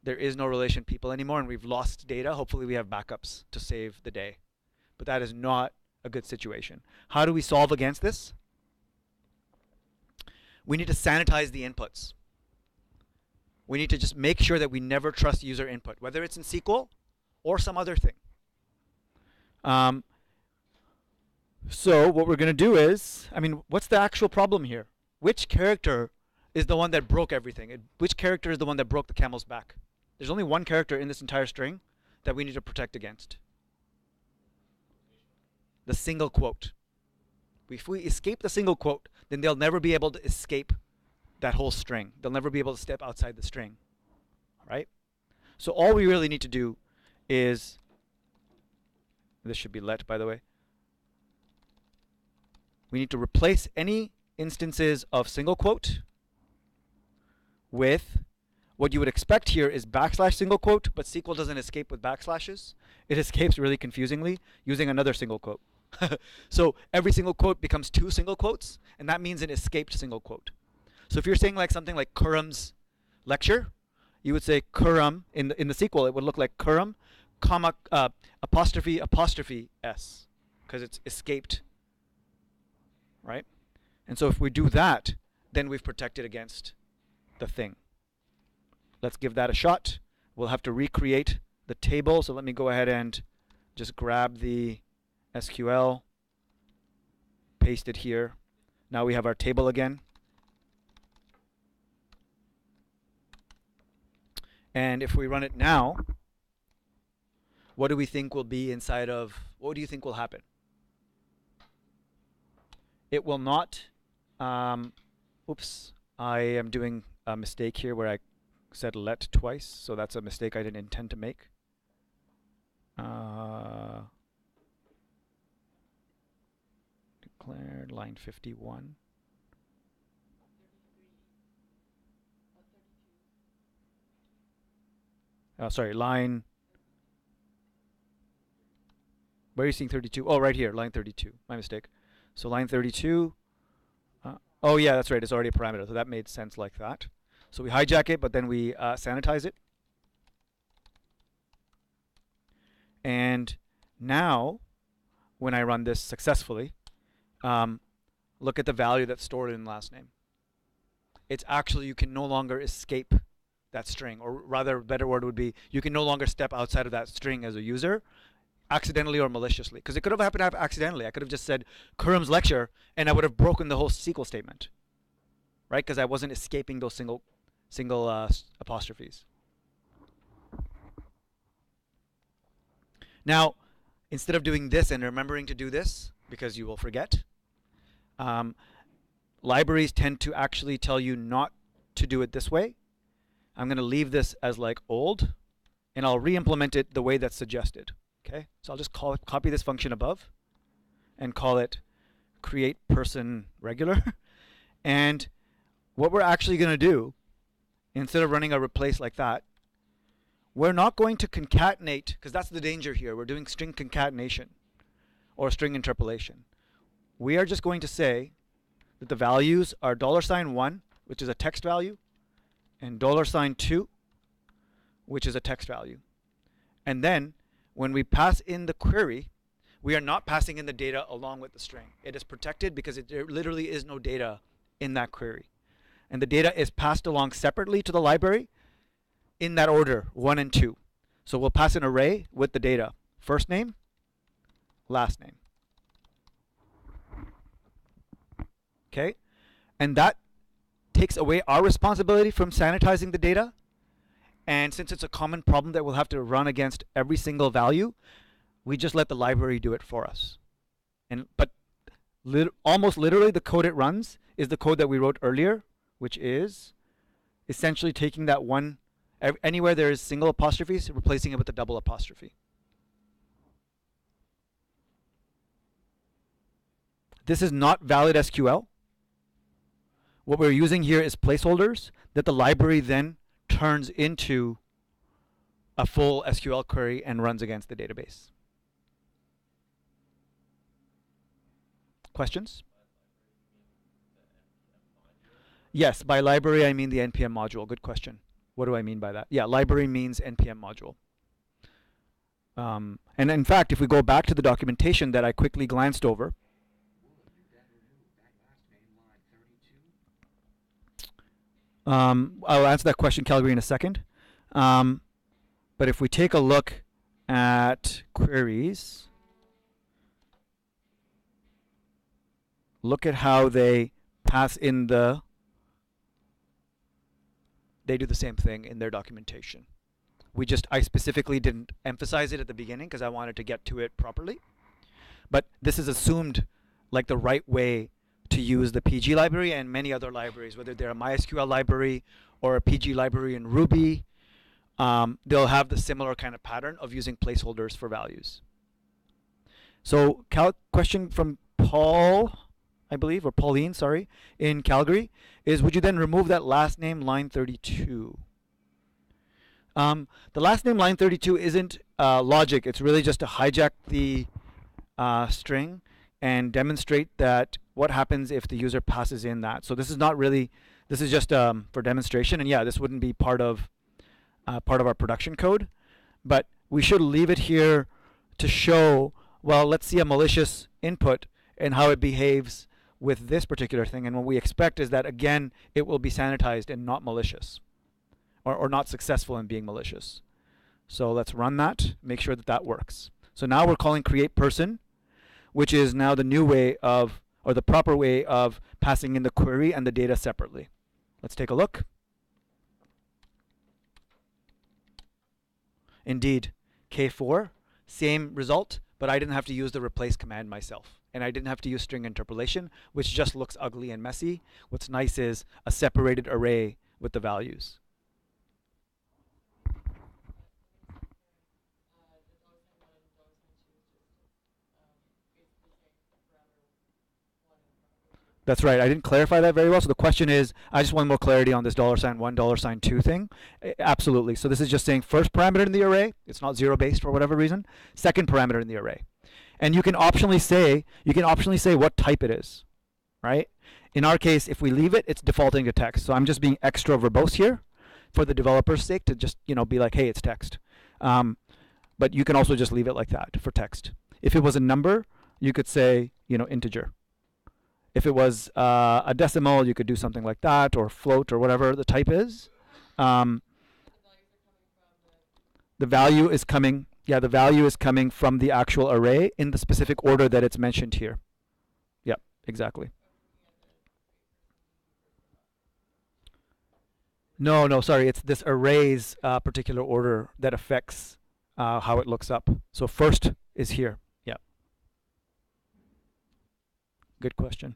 [SPEAKER 1] There is no relation people anymore, and we've lost data. Hopefully we have backups to save the day. But that is not a good situation. How do we solve against this? We need to sanitize the inputs. We need to just make sure that we never trust user input, whether it's in SQL or some other thing. So what we're going to do is, what's the actual problem here? Which character is the one that broke everything? Which character is the one that broke the camel's back? There's only one character in this entire string that we need to protect against. The single quote. If we escape the single quote, then they'll never be able to escape that whole string. They'll never be able to step outside the string. Right? So all we really need to do is, this should be let, by the way. We need to replace any instances of single quote with what you would expect here is backslash single quote, but SQL doesn't escape with backslashes. It escapes really confusingly using another single quote. So every single quote becomes two single quotes, and that means an escaped single quote. So if you're saying like something like Khurram's lecture, you would say Khurram in the SQL. It would look like Khurram, comma apostrophe s, because it's escaped, right? And so if we do that, then we've protected against the thing. Let's give that a shot. We'll have to recreate the table. So let me go ahead and just grab the SQL, paste it here. Now we have our table again. And if we run it now, what do we think will be inside of, what do you think will happen? It will not, oops, I am doing a mistake here where I said let twice, so that's a mistake I didn't intend to make. Declared line 51. Sorry, line. Where are you seeing 32? Oh, right here, line 32. My mistake. So line 32. Oh yeah, that's right. It's already a parameter, so that made sense like that. So we hijack it, but then we sanitize it. And now when I run this successfully, look at the value that's stored in last name. It's actually, you can no longer escape that string, or rather, a better word would be, you can no longer step outside of that string as a user, accidentally or maliciously. Because it could have happened accidentally. I could have just said Khurram's lecture, and I would have broken the whole SQL statement, right? Because I wasn't escaping those single apostrophes. Now, instead of doing this and remembering to do this, because you will forget, libraries tend to actually tell you not to do it this way. I'm going to leave this as like old, and I'll re-implement it the way that's suggested. Okay, so I'll just copy this function above and call it create person regular. And what we're actually going to do, instead of running a replace like that, we're not going to concatenate, because that's the danger here. We're doing string concatenation or string interpolation. We are just going to say that the values are $1, which is a text value, and $2, which is a text value. And then when we pass in the query, we are not passing in the data along with the string. It is protected because there literally is no data in that query. And the data is passed along separately to the library in that order, 1 and 2. So we'll pass an array with the data. First name, last name. Okay? And that takes away our responsibility from sanitizing the data. And since it's a common problem that we'll have to run against every single value, we just let the library do it for us. But almost literally the code it runs is the code that we wrote earlier, which is essentially taking that one, anywhere there is single apostrophes, replacing it with a double apostrophe. This is not valid SQL. What we're using here is placeholders that the library then turns into a full SQL query and runs against the database. Questions? Yes, by library I mean the NPM module. Good question. What do I mean by that? Yeah, library means NPM module. And in fact, if we go back to the documentation that I quickly glanced over, I'll answer that question, Calgary, in a second. But if we take a look at queries, look at how they pass in they do the same thing in their documentation. I specifically didn't emphasize it at the beginning because I wanted to get to it properly. But this is assumed like the right way to use the PG library and many other libraries, whether they're a MySQL library or a PG library in Ruby. They'll have the similar kind of pattern of using placeholders for values. So question from Paul, I believe, or Pauline, sorry, in Calgary, is would you then remove that last name line 32? The last name line 32 isn't logic. It's really just to hijack the string and demonstrate that what happens if the user passes in that. So this is not really, this is just for demonstration. And yeah, this wouldn't be part of our production code. But we should leave it here to show, well, let's see a malicious input and how it behaves with this particular thing. And what we expect is that, again, it will be sanitized and not malicious, or not successful in being malicious. So let's run that, make sure that that works. So now we're calling create person, which is now the new way of, or the proper way of passing in the query and the data separately. Let's take a look. Indeed, K4, same result, but I didn't have to use the replace command myself. And I didn't have to use string interpolation, which just looks ugly and messy. What's nice is a separated array with the values. That's right. I didn't clarify that very well. So the question is, I just want more clarity on this $1, $2 thing. Absolutely. So this is just saying first parameter in the array. It's not zero based for whatever reason. Second parameter in the array. And you can optionally say what type it is, right? In our case, if we leave it, it's defaulting to text. So I'm just being extra verbose here for the developer's sake to just, be like, hey, it's text. But you can also just leave it like that for text. If it was a number, you could say, integer. If it was a decimal, you could do something like that, or float, or whatever the type is. Um, the value is coming, the value is coming from the actual array in the specific order that it's mentioned here. Yep, exactly. No, sorry, it's this array's particular order that affects how it looks up. So first is here. Yeah, good question.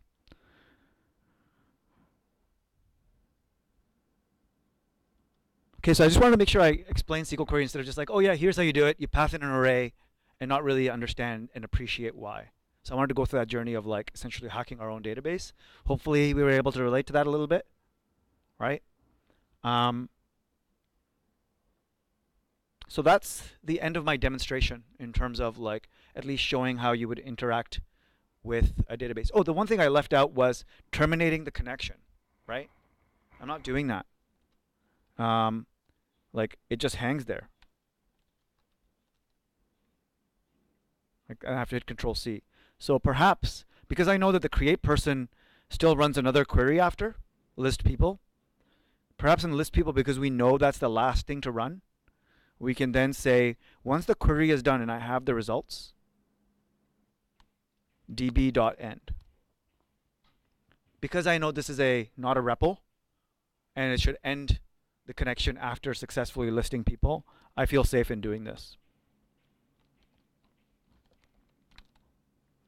[SPEAKER 1] Okay, so I just wanted to make sure I explain SQL query instead of just like, oh yeah, here's how you do it. You pass in an array and not really understand and appreciate why. So I wanted to go through that journey of like essentially hacking our own database. Hopefully we were able to relate to that a little bit, right? So that's the end of my demonstration in terms of like at least showing how you would interact with a database. Oh, the one thing I left out was terminating the connection, right? I'm not doing that. Like it just hangs there. Like I have to hit Control C. So perhaps because I know that the create person still runs another query after list people, perhaps in list people, because we know that's the last thing to run, we can then say once the query is done and I have the results, db.end. Because I know this is not a REPL and it should end the connection after successfully listing people, I feel safe in doing this.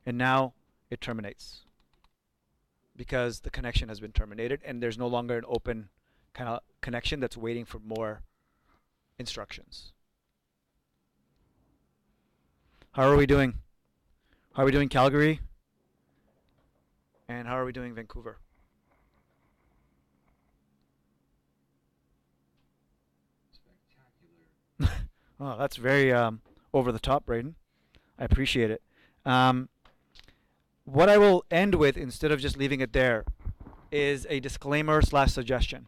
[SPEAKER 1] And now it terminates because the connection has been terminated and there's no longer an open kind of connection that's waiting for more instructions. How are we doing? How are we doing Calgary? And how are we doing Vancouver? Oh, that's very over the top, Braden. I appreciate it. What I will end with, instead of just leaving it there, is a disclaimer / suggestion.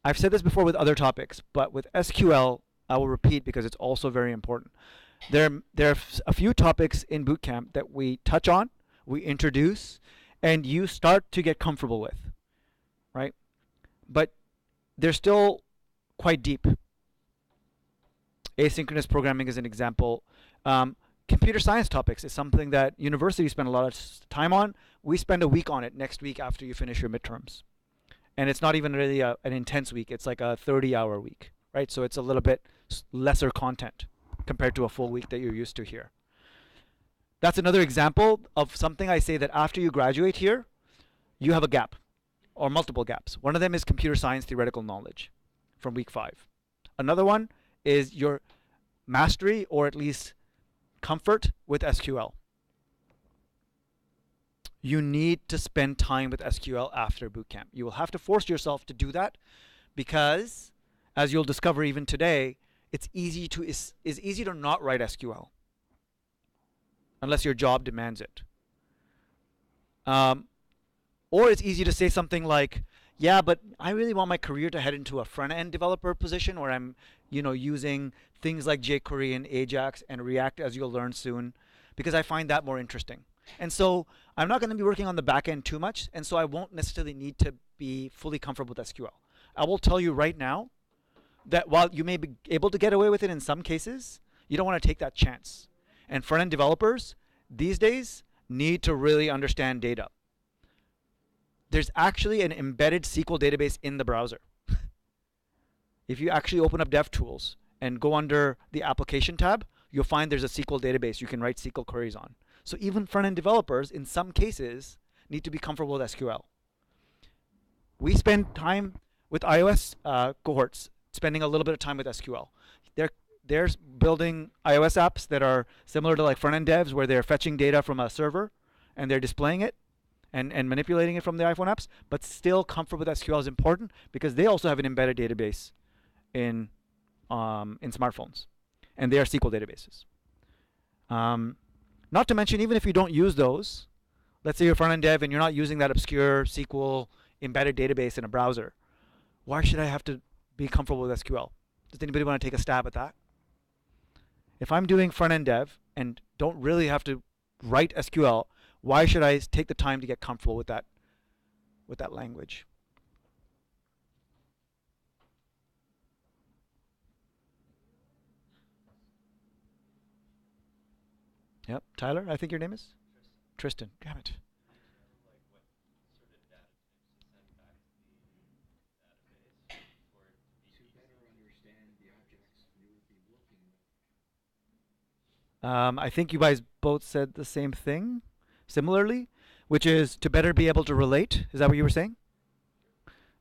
[SPEAKER 1] I've said this before with other topics, but with SQL, I will repeat because it's also very important. There are a few topics in Bootcamp that we touch on, we introduce, and you start to get comfortable with, right? But they're still quite deep. Asynchronous programming is an example. Computer science topics is something that universities spend a lot of time on. We spend a week on it next week after you finish your midterms. And it's not even really an intense week. It's like a 30-hour week, right? So it's a little bit lesser content compared to a full week that you're used to here. That's another example of something I say that after you graduate here, you have a gap or multiple gaps. One of them is computer science theoretical knowledge from week 5. Another one is your mastery or at least comfort with SQL. You need to spend time with SQL after bootcamp. You will have to force yourself to do that because, as you'll discover even today, it's easy to not write SQL unless your job demands it. Or it's easy to say something like, yeah, but I really want my career to head into a front-end developer position where I'm, using things like jQuery and Ajax and React, as you'll learn soon, because I find that more interesting. And so I'm not going to be working on the back end too much, and so I won't necessarily need to be fully comfortable with SQL. I will tell you right now that while you may be able to get away with it in some cases, you don't want to take that chance. And front-end developers these days need to really understand data. There's actually an embedded SQL database in the browser. If you actually open up DevTools and go under the application tab, you'll find there's a SQL database you can write SQL queries on. So even front-end developers, in some cases, need to be comfortable with SQL. We spend time with iOS cohorts, spending a little bit of time with SQL. They're building iOS apps that are similar to like front-end devs, where they're fetching data from a server and they're displaying it and manipulating it from the iPhone apps. But still, comfort with SQL is important because they also have an embedded database in smartphones, and they are SQL databases. Not to mention, even if you don't use those, let's say you're front-end dev and you're not using that obscure SQL embedded database in a browser, why should I have to be comfortable with SQL? Does anybody want to take a stab at that? If I'm doing front-end dev and don't really have to write SQL, why should I take the time to get comfortable with that language? Yep. Tyler, I think your name is? Tristan. Damn it. I think you guys both said the same thing, similarly, which is to better be able to relate. Is that what you were saying?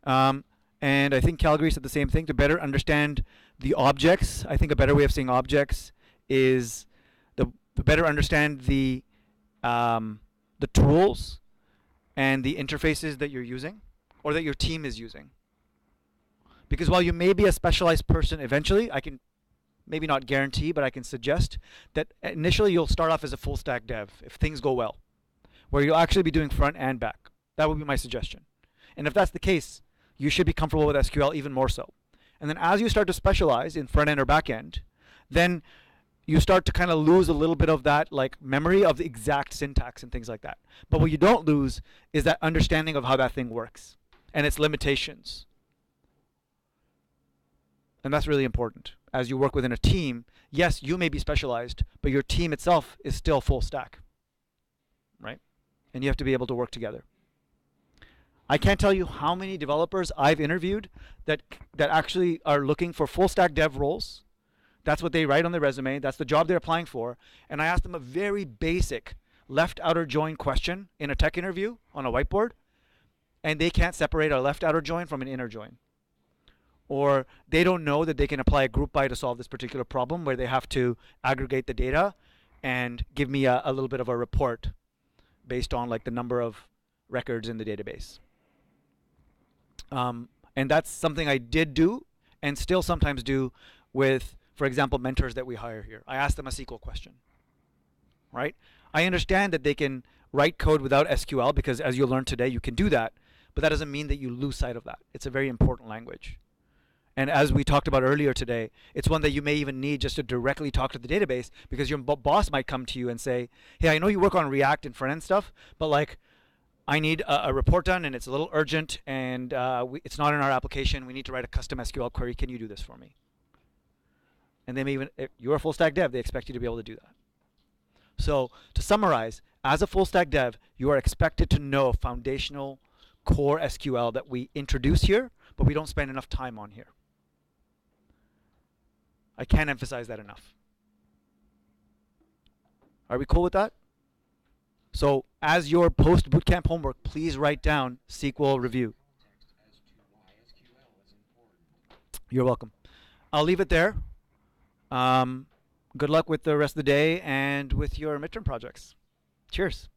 [SPEAKER 1] Um, and I think Calgary said the same thing, to better understand the objects. I think a better way of saying objects is to better understand the tools and the interfaces that you're using or that your team is using. Because while you may be a specialized person eventually, I can maybe not guarantee, but I can suggest that initially you'll start off as a full stack dev if things go well, where you'll actually be doing front and back. That would be my suggestion. And if that's the case, you should be comfortable with SQL even more so. And then as you start to specialize in front end or back end, then you start to kind of lose a little bit of that like memory of the exact syntax and things like that. But what you don't lose is that understanding of how that thing works and its limitations. And that's really important. As you work within a team, yes, you may be specialized, but your team itself is still full stack, right? And you have to be able to work together. I can't tell you how many developers I've interviewed that actually are looking for full stack dev roles. That's what they write on their resume. That's the job they're applying for. And I ask them a very basic left outer join question in a tech interview on a whiteboard, and they can't separate a left outer join from an inner join. Or they don't know that they can apply a group by to solve this particular problem where they have to aggregate the data and give me a little bit of a report based on like the number of records in the database. And that's something I did do and still sometimes do with, for example, mentors that we hire here. I ask them a SQL question, right? I understand that they can write code without SQL because as you'll learn today, you can do that, but that doesn't mean that you lose sight of that. It's a very important language. And as we talked about earlier today, it's one that you may even need just to directly talk to the database because your boss might come to you and say, hey, I know you work on React and front-end stuff, but like I need a report done and it's a little urgent and it's not in our application. We need to write a custom SQL query. Can you do this for me? And they may even, if you're a full stack dev, they expect you to be able to do that. So to summarize, as a full stack dev, you are expected to know foundational core SQL that we introduce here, but we don't spend enough time on here. I can't emphasize that enough. Are we cool with that? So as your post bootcamp homework, please write down SQL review. You're welcome. I'll leave it there. Good luck with the rest of the day and with your midterm projects. Cheers.